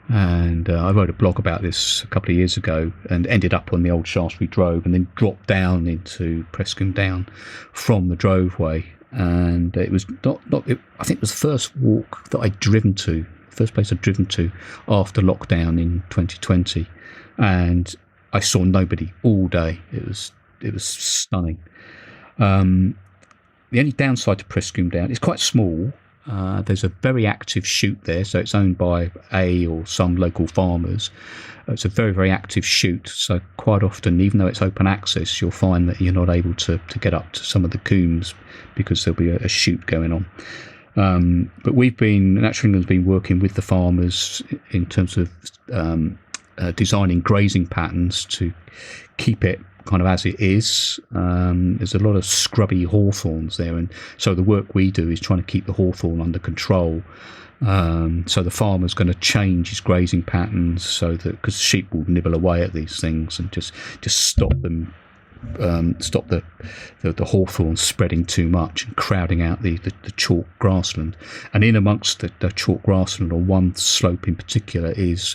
Speaker 1: and I wrote a blog about this a couple of years ago, and ended up on the old Shaftesbury Drove, and then dropped down into Prescombe Down from the Droveway. And it was I think it was the first walk that I'd driven to, first place I'd driven to after lockdown in 2020, and I saw nobody all day. It was stunning. The only downside to Prescombe Down, it's quite small. There's a very active shoot there, so it's owned by or some local farmers. It's a very, very active shoot, so quite often, even though it's open access, you'll find that you're not able to get up to some of the combes because there'll be a shoot going on. But Natural England's been working with the farmers in terms of designing grazing patterns to keep it kind of as it is. There's a lot of scrubby hawthorns there, and so the work we do is trying to keep the hawthorn under control. So the farmer's going to change his grazing patterns so that, because sheep will nibble away at these things and just stop them, stop the hawthorn spreading too much and crowding out the chalk grassland. And in amongst the chalk grassland, on one slope in particular, is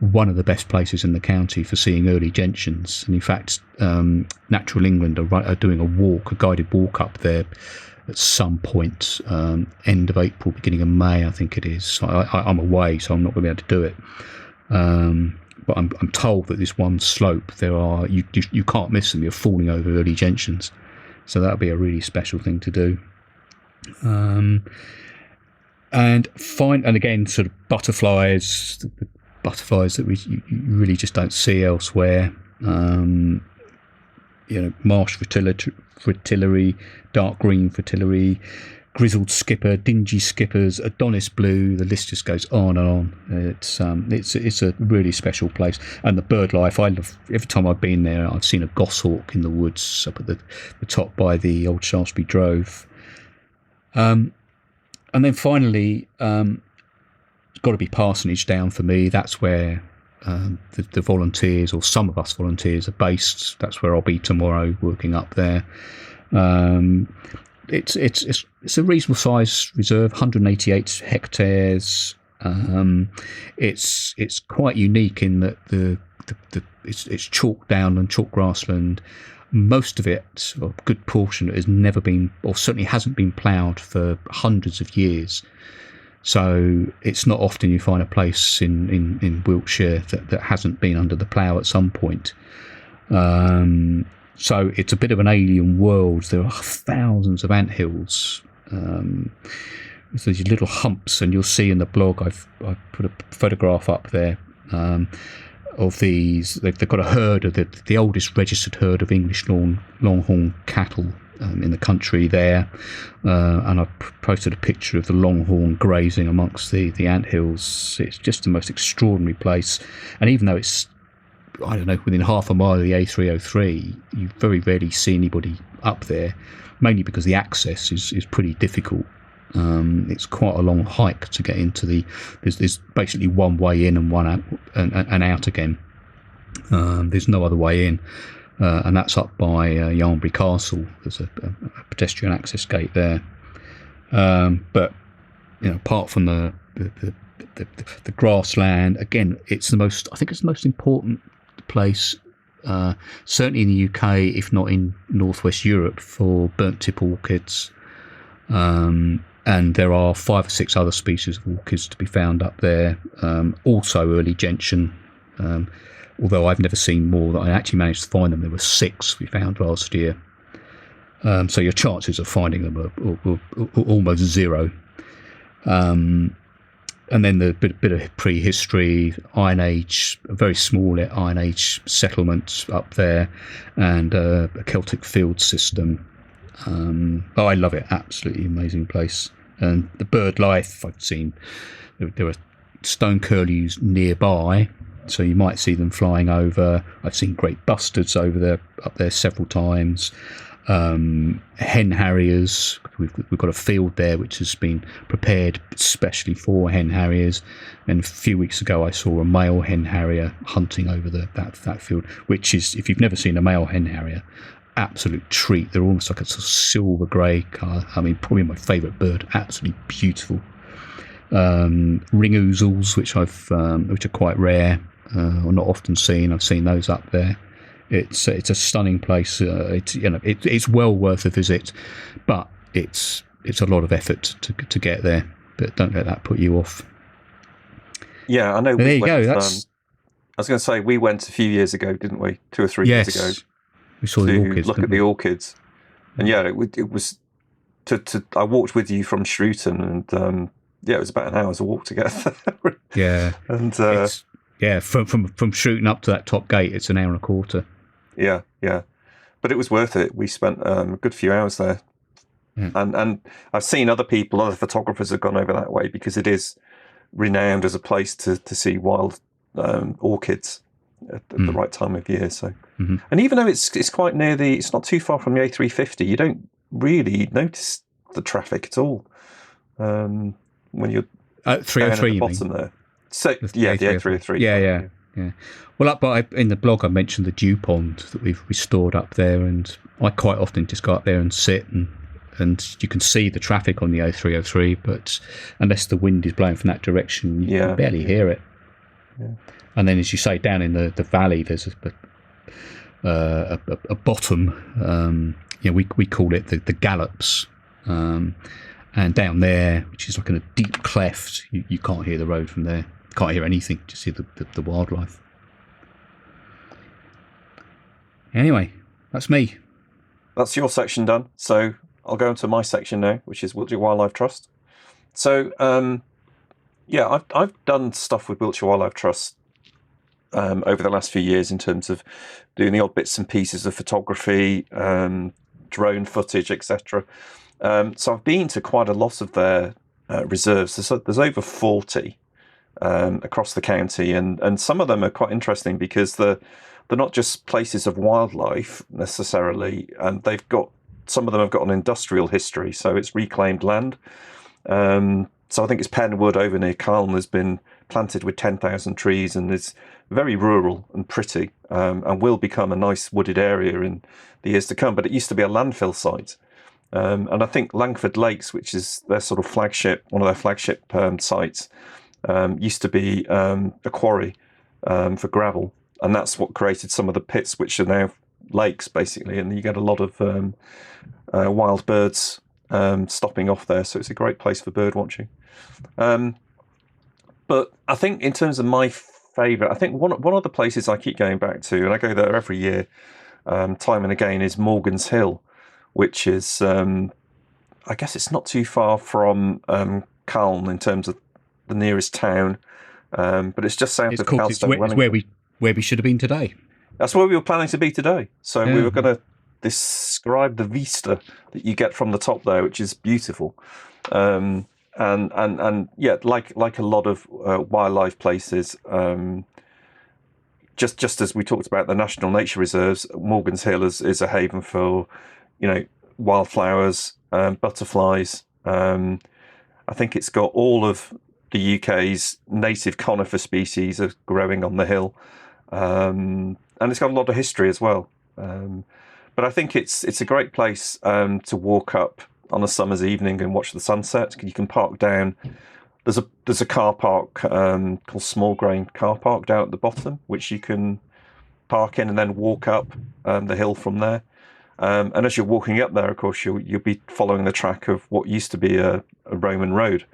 Speaker 1: one of the best places in the county for seeing early gentians. And in fact, Natural England are doing a guided walk up there at some point, end of April, beginning of May, I think it is. I'm away, so I'm not going to be able to do it. But I'm told that this one slope, you can't miss them. You're falling over early gentians, so that'll be a really special thing to do. And again, sort of butterflies that you really just don't see elsewhere. Marsh fritillary, dark green fritillary, grizzled skipper, dingy skippers, Adonis blue. The list just goes on and on. It's a really special place, and the bird life. I love. Every time I've been there, I've seen a goshawk in the woods up at the top by the old Shaftesbury Drove. And then finally, it's got to be Parsonage Down for me. That's where the volunteers, or some of us volunteers, are based. That's where I'll be tomorrow, working up there. It's a reasonable size reserve, 188 hectares. It's quite unique in that it's chalk downland, chalk grassland. Most of it, or a good portion, has never been, or certainly hasn't been ploughed for hundreds of years. So it's not often you find a place in Wiltshire that hasn't been under the plough at some point. So it's a bit of an alien world. There are thousands of anthills. There's these little humps, and you'll see in the blog I've put a photograph up there of these. They've got a herd of the oldest registered herd of English longhorn cattle in the country there, and I've posted a picture of the longhorn grazing amongst the anthills. It's just the most extraordinary place, and even though it's, I don't know, within half a mile of the A303, you very rarely see anybody up there, mainly because the access is pretty difficult. It's quite a long hike to get into there's basically one way in and one out and out again. There's no other way in, and that's up by Yarnbury Castle. There's a pedestrian access gate there. But apart from the grassland, again, I think it's the most important place, certainly in the UK, if not in Northwest Europe, for burnt tip orchids. And there are 5 or 6 other species of orchids to be found up there. Also early gentian, although I've never seen more. I actually managed to find them. There were 6 we found last year. So your chances of finding them are almost zero. And then the bit of prehistory, Iron Age, a very small Iron Age settlement up there, and a Celtic field system. I love it. Absolutely amazing place. And the bird life, I've seen, there are stone curlews nearby, so you might see them flying over. I've seen great bustards up there several times. Hen harriers. We've got a field there which has been prepared especially for hen harriers. And a few weeks ago, I saw a male hen harrier hunting over that field, which is, if you've never seen a male hen harrier, absolute treat. They're almost like a sort of silver grey colour. I mean, probably my favourite bird. Absolutely beautiful. Ring ouzels, which are quite rare or not often seen. I've seen those up there. It's a stunning place. It's well worth a visit, but it's a lot of effort to get there. But don't let that put you off.
Speaker 2: Yeah, I know.
Speaker 1: There you go.
Speaker 2: I was going to say, we went a few years ago, didn't we? 2 or 3 years ago.
Speaker 1: We saw the orchids.
Speaker 2: Look at the orchids, and yeah, it was. I walked with you from Shrewton, and it was about an hour's walk to get there.
Speaker 1: Yeah,
Speaker 2: and
Speaker 1: from Shrewton up to that top gate, it's an hour and a quarter.
Speaker 2: Yeah, but it was worth it. We spent a good few hours there, and I've seen other photographers have gone over that way because it is renowned as a place to see wild orchids at the right time of year. So, and even though it's quite near it's not too far from the A350, you don't really notice the traffic at all when you're
Speaker 1: 303
Speaker 2: down at the bottom there. So the A303.
Speaker 1: Yeah. Well, in the blog, I mentioned the dew pond that we've restored up there, and I quite often just go up there and sit, and you can see the traffic on the A303, but unless the wind is blowing from that direction, you can barely hear it. And then, as you say, down in the valley, there's a bottom. We call it the gallops. And down there, which is like in a deep cleft, you can't hear the road from there. Can't hear anything. Just hear the wildlife. Anyway, that's me.
Speaker 2: That's your section done. So I'll go into my section now, which is Wiltshire Wildlife Trust. So I've done stuff with Wiltshire Wildlife Trust over the last few years in terms of doing the odd bits and pieces of photography, drone footage, etc. So I've been to quite a lot of their reserves. There's over 40 across the county, and some of them are quite interesting because they're not just places of wildlife necessarily, and some of them have got an industrial history, so it's reclaimed land. So I think it's Penwood over near Carlton has been planted with 10,000 trees and is very rural and pretty, and will become a nice wooded area in the years to come. But it used to be a landfill site. And I think Langford Lakes, which is their sort of flagship, one of their flagship sites, used to be a quarry for gravel. And that's what created some of the pits, which are now lakes, basically. And you get a lot of wild birds stopping off there. So it's a great place for bird watching. But I think in terms of my favourite, I think one of the places I keep going back to, and I go there every year, time and again, is Morgan's Hill, which is, I guess it's not too far from Calne in terms of the nearest town, but it's just south of Calstone.
Speaker 1: It's where we should have been today.
Speaker 2: That's where we were planning to be today. So we were going to describe the vista that you get from the top there, which is beautiful. And yeah, like a lot of wildlife places, just as we talked about the national nature reserves, Morgan's Hill is a haven for, wildflowers, butterflies. I think it's got all of the UK's native conifer species are growing on the hill, and it's got a lot of history as well. But I think it's a great place to walk up on a summer's evening and watch the sunset. You can park down. There's a car park called Small Grain Car Park down at the bottom, which you can park in and then walk up the hill from there. And as you're walking up there, of course, you'll be following the track of what used to be a Roman road.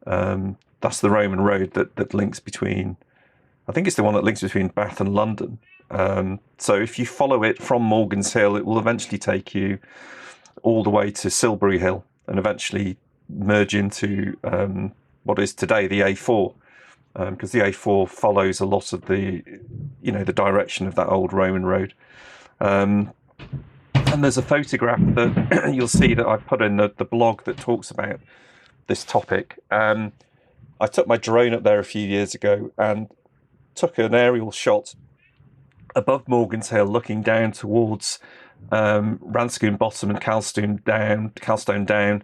Speaker 2: That's the Roman road that links between, I think it's the one that links between Bath and London. So if you follow it from Morgan's Hill, it will eventually take you all the way to Silbury Hill and eventually merge into what is today the A4, because the A4 follows a lot of the direction of that old Roman road. And there's a photograph that you'll see that I put in the blog that talks about this topic. I took my drone up there a few years ago and took an aerial shot above Morgan's Hill, looking down towards Ranscombe Bottom and Calstone Down,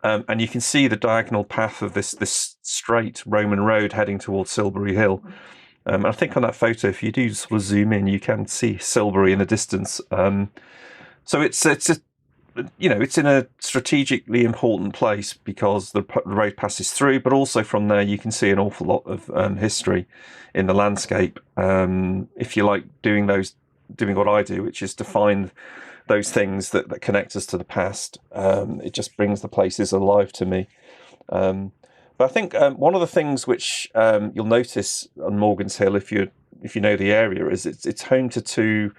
Speaker 2: and you can see the diagonal path of this straight Roman road heading towards Silbury Hill. I think on that photo, if you do sort of zoom in, you can see Silbury in the distance. So it's in a strategically important place because the road passes through, but also from there you can see an awful lot of history in the landscape. If you like doing what I do, which is to find those things that connect us to the past, it just brings the places alive to me. But I think one of the things which you'll notice on Morgan's Hill, if you know the area, is it's home to two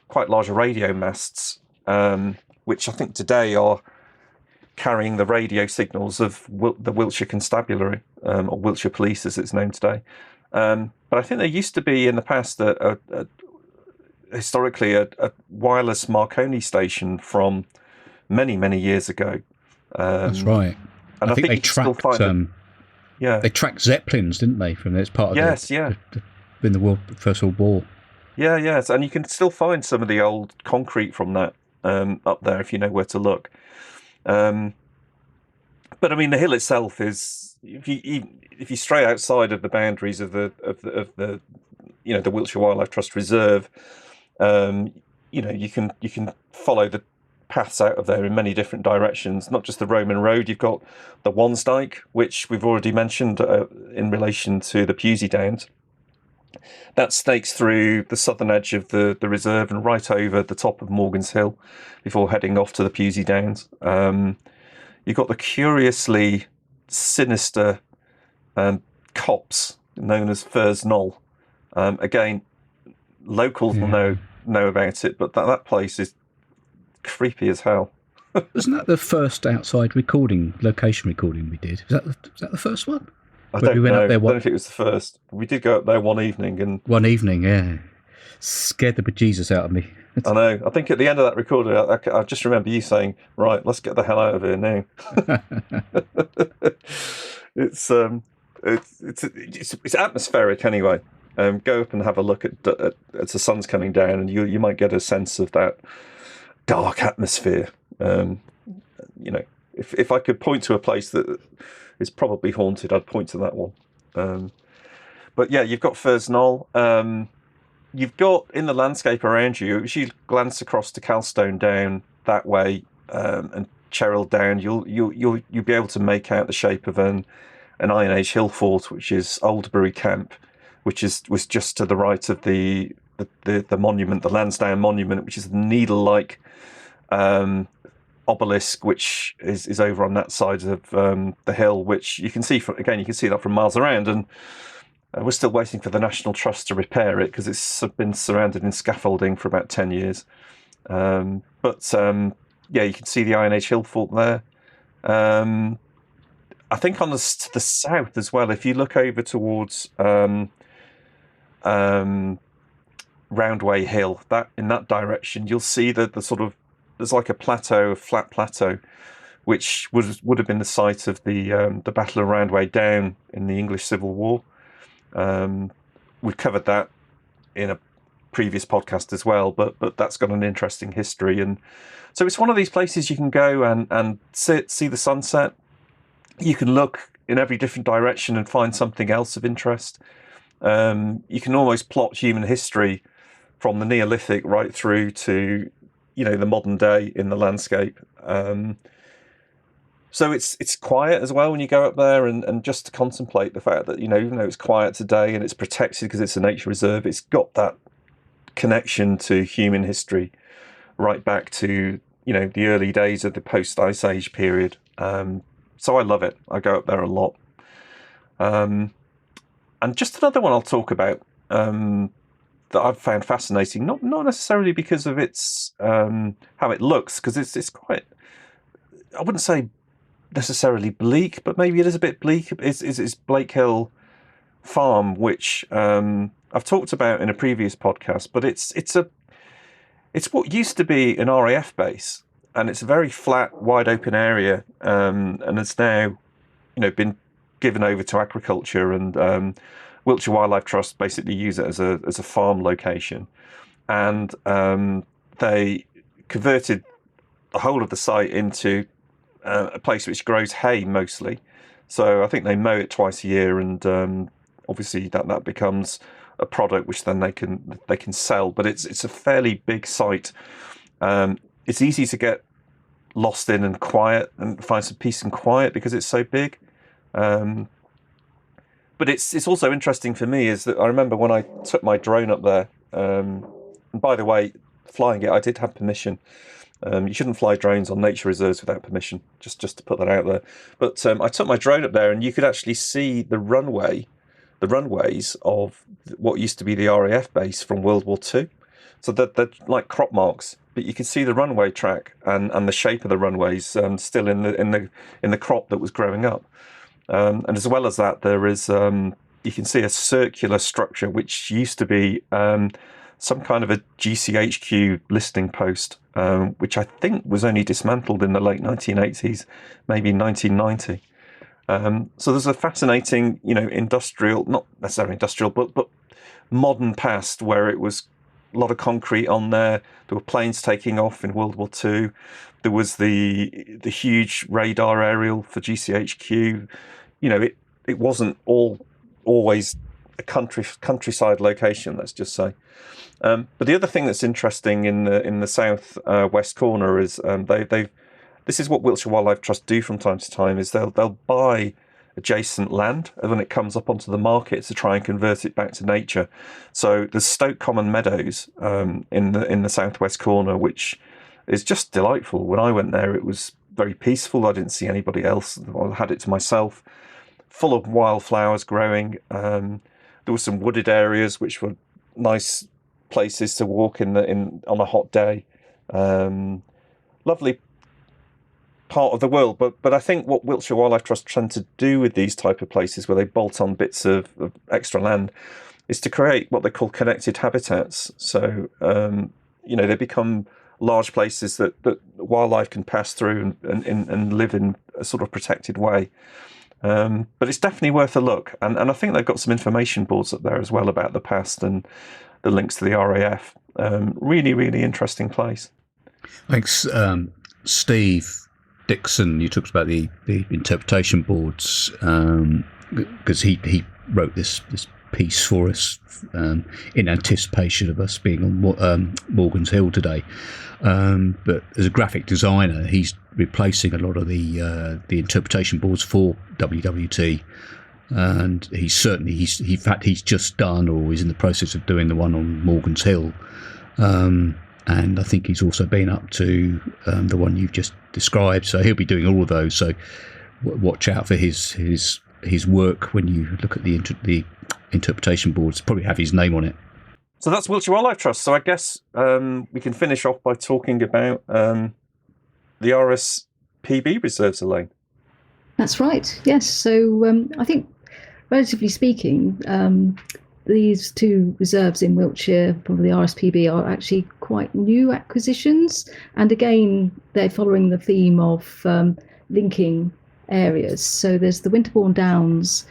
Speaker 2: quite large radio masts, which I think today are carrying the radio signals of the Wiltshire Constabulary, or Wiltshire Police as it's known today. But I think there used to be in the past historically a wireless Marconi station from many, many years ago.
Speaker 1: That's right.
Speaker 2: And I think
Speaker 1: they tracked they tracked Zeppelins, didn't they, from there? It's part of in the First World War.
Speaker 2: Yeah. And you can still find some of the old concrete from that up there if you know where to look. But I mean, the hill itself is, if you stray outside of the boundaries of the Wiltshire Wildlife Trust Reserve, you can follow the paths out of there in many different directions. Not just the Roman road. You've got the Wansdyke, which we've already mentioned in relation to the Pewsey Downs. That snakes through the southern edge of the reserve and right over the top of Morgan's Hill before heading off to the Pewsey Downs. You've got the curiously sinister copse known as Furze Knoll. Again, locals will know about it, but that place is creepy as hell.
Speaker 1: Wasn't that the first outside location recording we did? Was that the first one?
Speaker 2: I don't know. I don't know if it was the first. We did go up there one evening, yeah.
Speaker 1: Scared the bejesus out of me.
Speaker 2: I know. I think at the end of that recording, I just remember you saying, "Right, let's get the hell out of here now." It's atmospheric anyway. Go up and have a look at as the sun's coming down, and you might get a sense of that dark atmosphere. If I could point to a place that is probably haunted, I'd point to that one. But yeah, you've got Furze Knoll. You've got in the landscape around you, as you glance across to Calstone Down that way, and Cheryl Down, you'll be able to make out the shape of an Iron Age hill fort, which is Oldbury Camp, which was just to the right of the monument, the Lansdowne Monument, which is the needle-like obelisk, which is over on that side of the hill, which you can see that from miles around. And we're still waiting for the National Trust to repair it because it's been surrounded in scaffolding for about 10 years. You can see the Iron Age hill fort there. I think on the south as well, if you look over towards Roundway Hill, that in that direction, you'll see the sort of, there's like a flat plateau, which would have been the site of the Battle of Roundway Down in the English Civil War. We've covered that in a previous podcast as well, but that's got an interesting history, and so it's one of these places you can go and sit, see the sunset. You can look in every different direction and find something else of interest. You can almost plot human history from the Neolithic right through to the modern day in the landscape. So it's quiet as well when you go up there, and just to contemplate the fact that even though it's quiet today and it's protected because it's a nature reserve, it's got that connection to human history right back to the early days of the post Ice Age period. So I love it. I go up there a lot. And just another one I'll talk about that I've found fascinating, not necessarily because of its how it looks, because it's quite, I wouldn't say necessarily bleak, but maybe it is a bit bleak, is Blake Hill Farm, which I've talked about in a previous podcast, but it's what used to be an RAF base, and it's a very flat, wide open area, and it's now been given over to agriculture, and Wiltshire Wildlife Trust basically use it as a farm location, and they converted the whole of the site into a place which grows hay mostly. So I think they mow it twice a year, and obviously that becomes a product which then they can sell. But it's a fairly big site. It's easy to get lost in and quiet and find some peace and quiet because it's so big. But it's also interesting for me is that I remember when I took my drone up there, and by the way, flying it, I did have permission. You shouldn't fly drones on nature reserves without permission, just to put that out there. But I took my drone up there, and you could actually see the runways of what used to be the RAF base from World War II. So they're like crop marks, but you could see the runway track and the shape of the runways still in the crop that was growing up. And as well as that, there is you can see a circular structure which used to be some kind of a GCHQ listing post, which I think was only dismantled in the late 1980s, maybe 1990. So there's a fascinating, industrial, not necessarily industrial, but modern past where it was a lot of concrete on there. There were planes taking off in World War II. There was the huge radar aerial for GCHQ. It wasn't always a countryside location, let's just say. But the other thing that's interesting in the south west corner is this is what Wiltshire Wildlife Trust do from time to time, is they'll buy adjacent land when it comes up onto the market to try and convert it back to nature. So there's Stoke Common Meadows in the southwest corner, which is just delightful. When I went there, it was very peaceful. I didn't see anybody else. I had it to myself. Full of wildflowers growing. There were some wooded areas which were nice places to walk in on a hot day. Lovely part of the world, but I think what Wiltshire Wildlife Trust tend to do with these type of places where they bolt on bits of extra land is to create what they call connected habitats. So they become large places that wildlife can pass through and live in a sort of protected way. But it's definitely worth a look, and I think they've got some information boards up there as well about the past and the links to the RAF. Really, really interesting place.
Speaker 1: Thanks, Steve Dixon. You talked about the interpretation boards because he wrote this piece for us in anticipation of us being on Morgan's Hill today. But as a graphic designer, he's replacing a lot of the interpretation boards for WWT, and he's just done, or is in the process of doing, the one on Morgan's Hill. And I think he's also been up to the one you've just described. So he'll be doing all of those. So watch out for his work when you look at the interpretation boards. Probably have his name on it.
Speaker 2: So that's Wiltshire Wildlife Trust. So I guess we can finish off by talking about the RSPB reserves, Elaine.
Speaker 3: That's right. Yes. So I think, relatively speaking, these two reserves in Wiltshire, probably the RSPB, are actually quite new acquisitions. And again, they're following the theme of linking areas. So there's the Winterbourne Downs,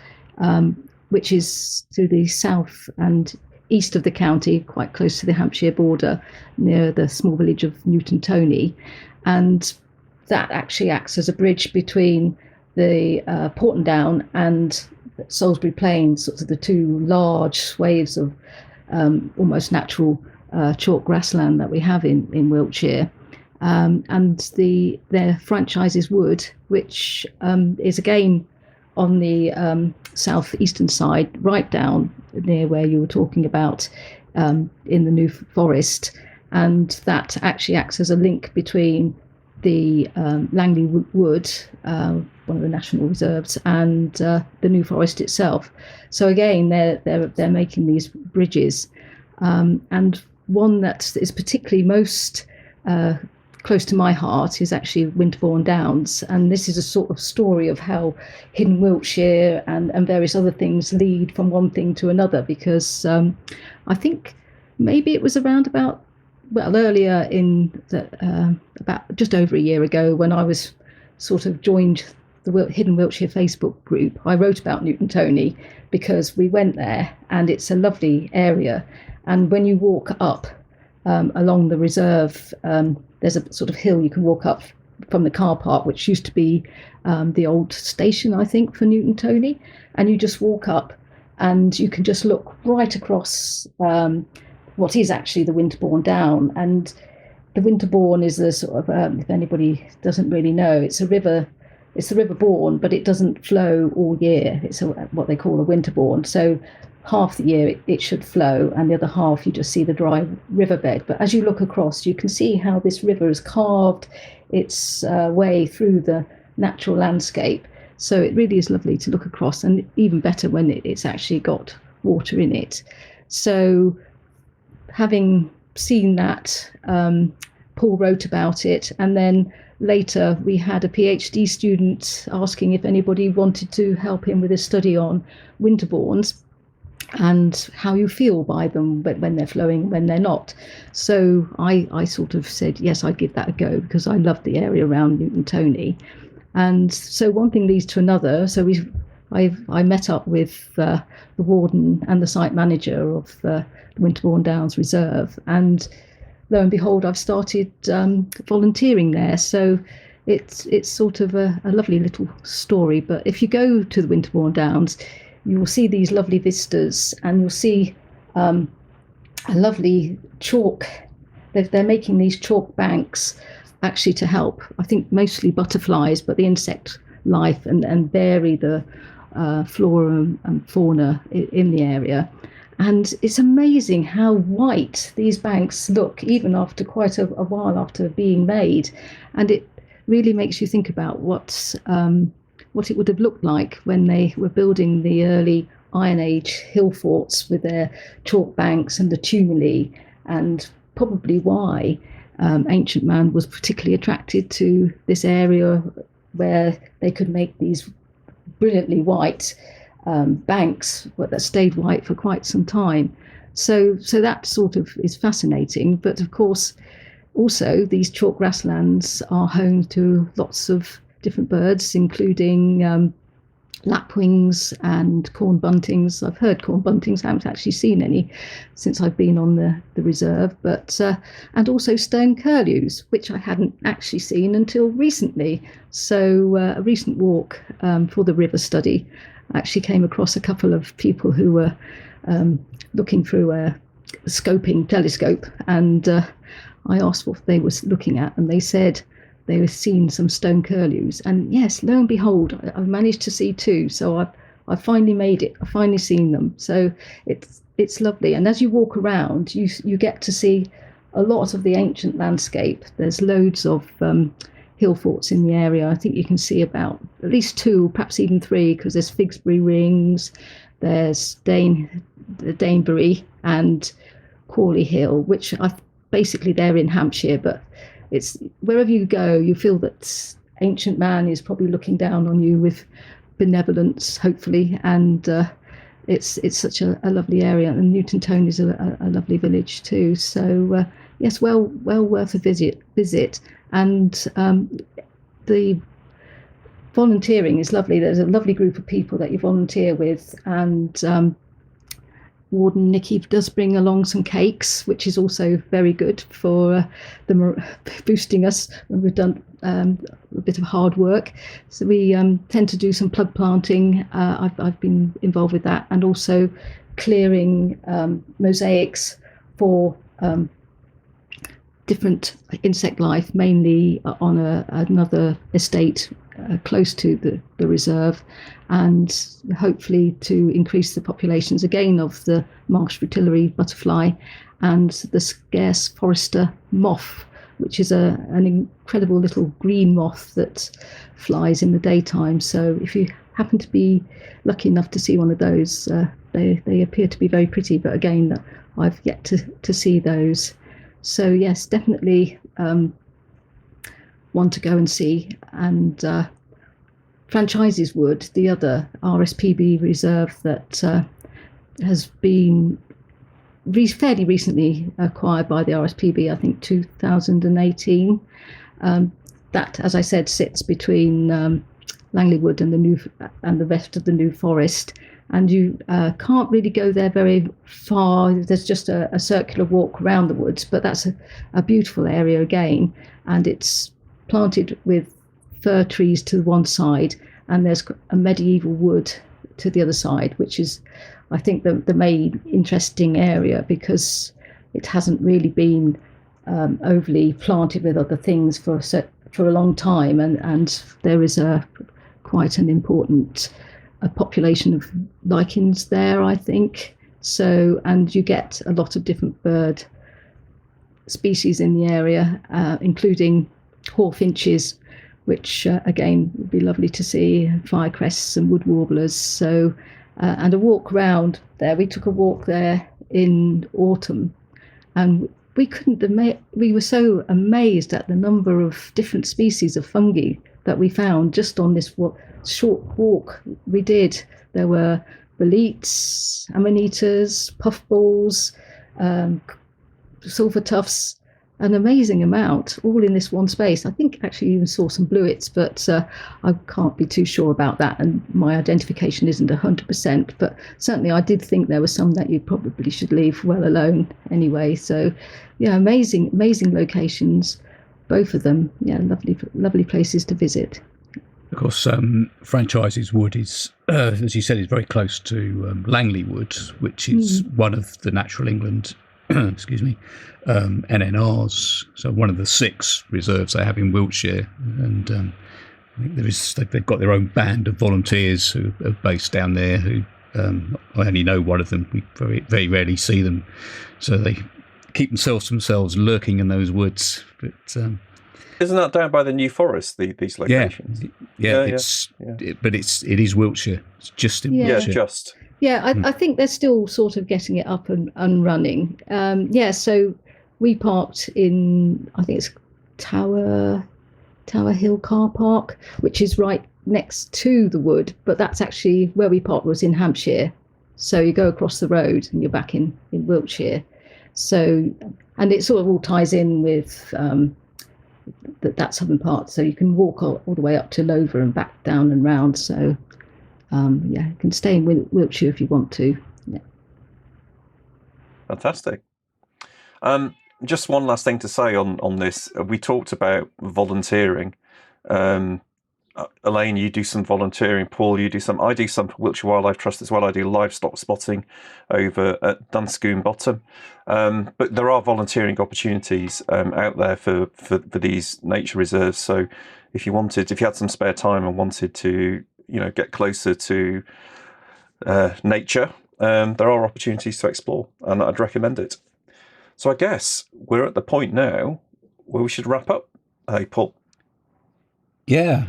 Speaker 3: which is to the south and east of the county, quite close to the Hampshire border, near the small village of Newton Toney. And that actually acts as a bridge between the Porton Down and Salisbury Plains, sort of the two large swathes of almost natural chalk grassland that we have in Wiltshire. And their franchise is Wood, which is again on the southeastern side, right down near where you were talking about in the New Forest. And that actually acts as a link between the Langley Wood, one of the national reserves, and the New Forest itself. So again, they're making these bridges, and one that is particularly most close to my heart is actually Winterbourne Downs, and this is a sort of story of how Hidden Wiltshire and various other things lead from one thing to another, because I think maybe it was around about, well, earlier in about just over a year ago, when I was sort of joined the Hidden Wiltshire Facebook group, I wrote about Newton Toney because we went there and it's a lovely area. And when you walk up along the reserve, there's a sort of hill you can walk up from the car park, which used to be the old station, I think, for Newton Toney. And you just walk up and you can just look right across what is actually the Winterbourne Down. And the Winterbourne is a sort of, if anybody doesn't really know, it's a river. It's the River Bourne, but it doesn't flow all year. It's what they call a Winterbourne. So half the year it should flow, and the other half you just see the dry riverbed. But as you look across, you can see how this river has carved its way through the natural landscape. So it really is lovely to look across, and even better when it's actually got water in it. So having seen that, Paul wrote about it, and then later we had a PhD student asking if anybody wanted to help him with a study on Winterbournes and how you feel by them when they're flowing, when they're not. So I sort of said, yes, I'd give that a go, because I love the area around Newton Toney. And so one thing leads to another. So I met up with the warden and the site manager of the Winterbourne Downs Reserve, and lo and behold, I've started volunteering there. So it's sort of a lovely little story. But if you go to the Winterbourne Downs, you will see these lovely vistas, and you'll see a lovely chalk. They're making these chalk banks actually to help, I think, mostly butterflies, but the insect life, and vary the flora and fauna in the area. And it's amazing how white these banks look, even after quite a while after being made. And it really makes you think about what it would have looked like when they were building the early Iron Age hill forts with their chalk banks and the tumuli, and probably why ancient man was particularly attracted to this area where they could make these brilliantly white banks that stayed white for quite some time. So that sort of is fascinating. But of course, also these chalk grasslands are home to lots of different birds, including lapwings and corn buntings. I've heard corn buntings, I haven't actually seen any since I've been on the reserve, but and also stone curlews, which I hadn't actually seen until recently. So a recent walk for the river study, I actually came across a couple of people who were looking through a scoping telescope, and I asked what they were looking at, and they said they were seeing some stone curlews. And yes, lo and behold, I've managed to see two. So I've finally made it. I've finally seen them. So it's lovely. And as you walk around, you get to see a lot of the ancient landscape. There's loads of hill forts in the area. I think you can see about at least two, perhaps even three, because there's Figsbury Rings, there's Danebury and Crawley Hill, which basically they're in Hampshire, but it's wherever you go, you feel that ancient man is probably looking down on you with benevolence, hopefully, and it's such a lovely area. And Newton Tone is a lovely village too. So yes, well worth a visit. And the volunteering is lovely. There's a lovely group of people that you volunteer with, and Warden Nikki does bring along some cakes, which is also very good for boosting us when we've done a bit of hard work. So we tend to do some plug planting. I've been involved with that, and also clearing mosaics for different insect life, mainly on another estate close to the reserve, and hopefully to increase the populations again of the marsh fritillary butterfly and the scarce forester moth, which is an incredible little green moth that flies in the daytime. So if you happen to be lucky enough to see one of those, they appear to be very pretty, but again, I've yet to see those. So yes, definitely one to go and see. And Franchises Wood, the other RSPB reserve that has been fairly recently acquired by the RSPB, I think 2018. That, as I said, sits between Langley Wood and the rest of the New Forest. And you can't really go there very far. There's just a circular walk around the woods, but that's a beautiful area again. And it's planted with fir trees to one side, and there's a medieval wood to the other side, which is, I think, the main interesting area, because it hasn't really been overly planted with other things for a long time, and there is quite an important population of lichens there, I think. So, and you get a lot of different bird species in the area, including hawfinches, which again would be lovely to see, firecrests and wood warblers. So, and a walk around there. We took a walk there in autumn, and we were so amazed at the number of different species of fungi that we found just on this short walk we did. There were boletes, amanitas, puffballs, silver tufts, an amazing amount, all in this one space. I think actually even saw some bluets, but I can't be too sure about that, and my identification isn't 100%, but certainly I did think there were some that you probably should leave well alone anyway. So yeah, amazing locations, both of them. Yeah, lovely places to visit.
Speaker 1: Of course, Franchises Wood is, as you said, is very close to Langley Wood, which is one of the Natural England NNRs, so one of the 6 reserves they have in Wiltshire, and I think they've got their own band of volunteers who are based down there. Who I only know one of them. We very, very rarely see them, so they keep themselves lurking in those woods. But
Speaker 2: isn't that down by the New Forest? These locations.
Speaker 1: But it is Wiltshire. It's just in Wiltshire.
Speaker 2: Yeah, just.
Speaker 3: Yeah, I think they're still sort of getting it up and running. So we parked in, I think it's Tower Hill Car Park, which is right next to the wood, but that's actually where we parked was in Hampshire. So you go across the road and you're back in Wiltshire. So, and it sort of all ties in with that southern part. So you can walk all the way up to Lover and back down and round. So, you can stay in Wiltshire if you want to. Yeah.
Speaker 2: Fantastic. Just one last thing to say on this. We talked about volunteering. Elaine, you do some volunteering. Paul, you do some. I do some for Wiltshire Wildlife Trust as well. I do livestock spotting over at Dunscombe Bottom. But there are volunteering opportunities out there for these nature reserves. So if you had some spare time and wanted to, get closer to nature, there are opportunities to explore, and I'd recommend it. So I guess we're at the point now where we should wrap up. Hey, Paul.
Speaker 1: Yeah.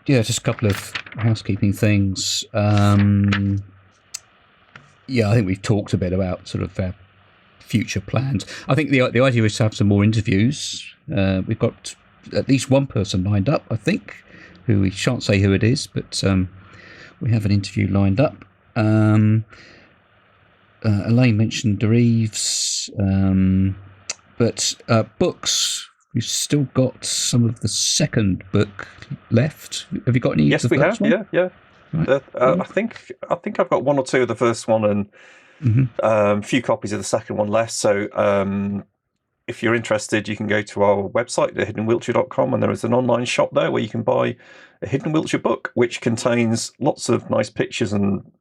Speaker 1: Just a couple of housekeeping things. I think we've talked a bit about sort of future plans. I think the idea is to have some more interviews. We've got at least one person lined up, I think, who we shan't say who it is, but we have an interview lined up. Elaine mentioned Devizes, but books. We've still got some of the second book left. Have you got any?
Speaker 2: Yes, we have.
Speaker 1: One?
Speaker 2: Yeah.
Speaker 1: Right.
Speaker 2: I think I've got one or two of the first one and a few copies of the second one left. So if you're interested, you can go to our website, hiddenwiltshire.com, and there is an online shop there where you can buy a Hidden Wiltshire book, which contains lots of nice pictures and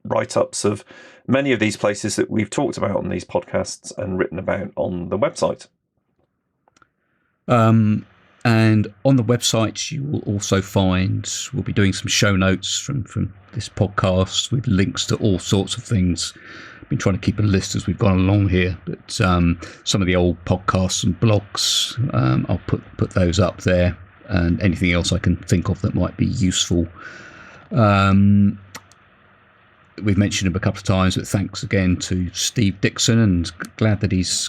Speaker 2: write-ups of many of these places that we've talked about on these podcasts and written about on the website.
Speaker 1: And on the website, you will also find, we'll be doing some show notes from this podcast with links to all sorts of things. I've been trying to keep a list as we've gone along here, but some of the old podcasts and blogs, I'll put those up there, and anything else I can think of that might be useful. We've mentioned him a couple of times, but thanks again to Steve Dixon, and glad that he's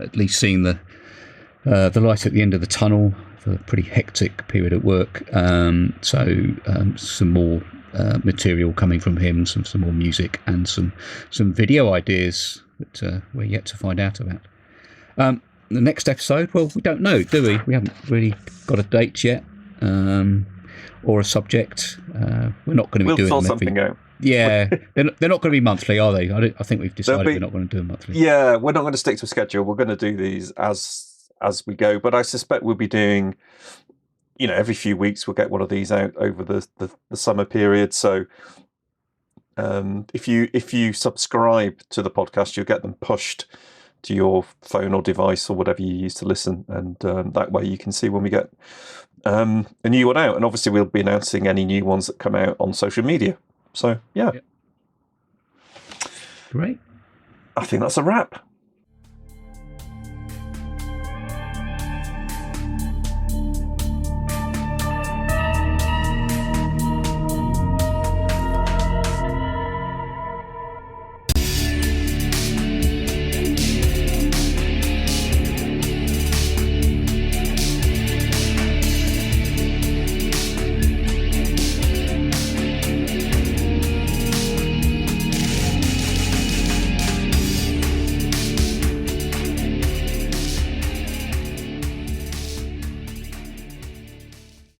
Speaker 1: at least seeing the light at the end of the tunnel for a pretty hectic period at work. Some more material coming from him, some more music, and some video ideas that we're yet to find out about. The next episode, well, we don't know, do we? We haven't really got a date yet, or a subject. We're not going to be doing
Speaker 2: sort something out.
Speaker 1: Yeah, they're not going to be monthly, are they? I think we've decided we're not going to do them monthly.
Speaker 2: Yeah, we're not going to stick to a schedule. We're going to do these as we go, but I suspect we'll be doing, every few weeks we'll get one of these out over the summer period. So if you subscribe to the podcast, you'll get them pushed to your phone or device or whatever you use to listen, and that way you can see when we get a new one out. And obviously we'll be announcing any new ones that come out on social media. So yeah.
Speaker 1: Great.
Speaker 2: I think that's a wrap.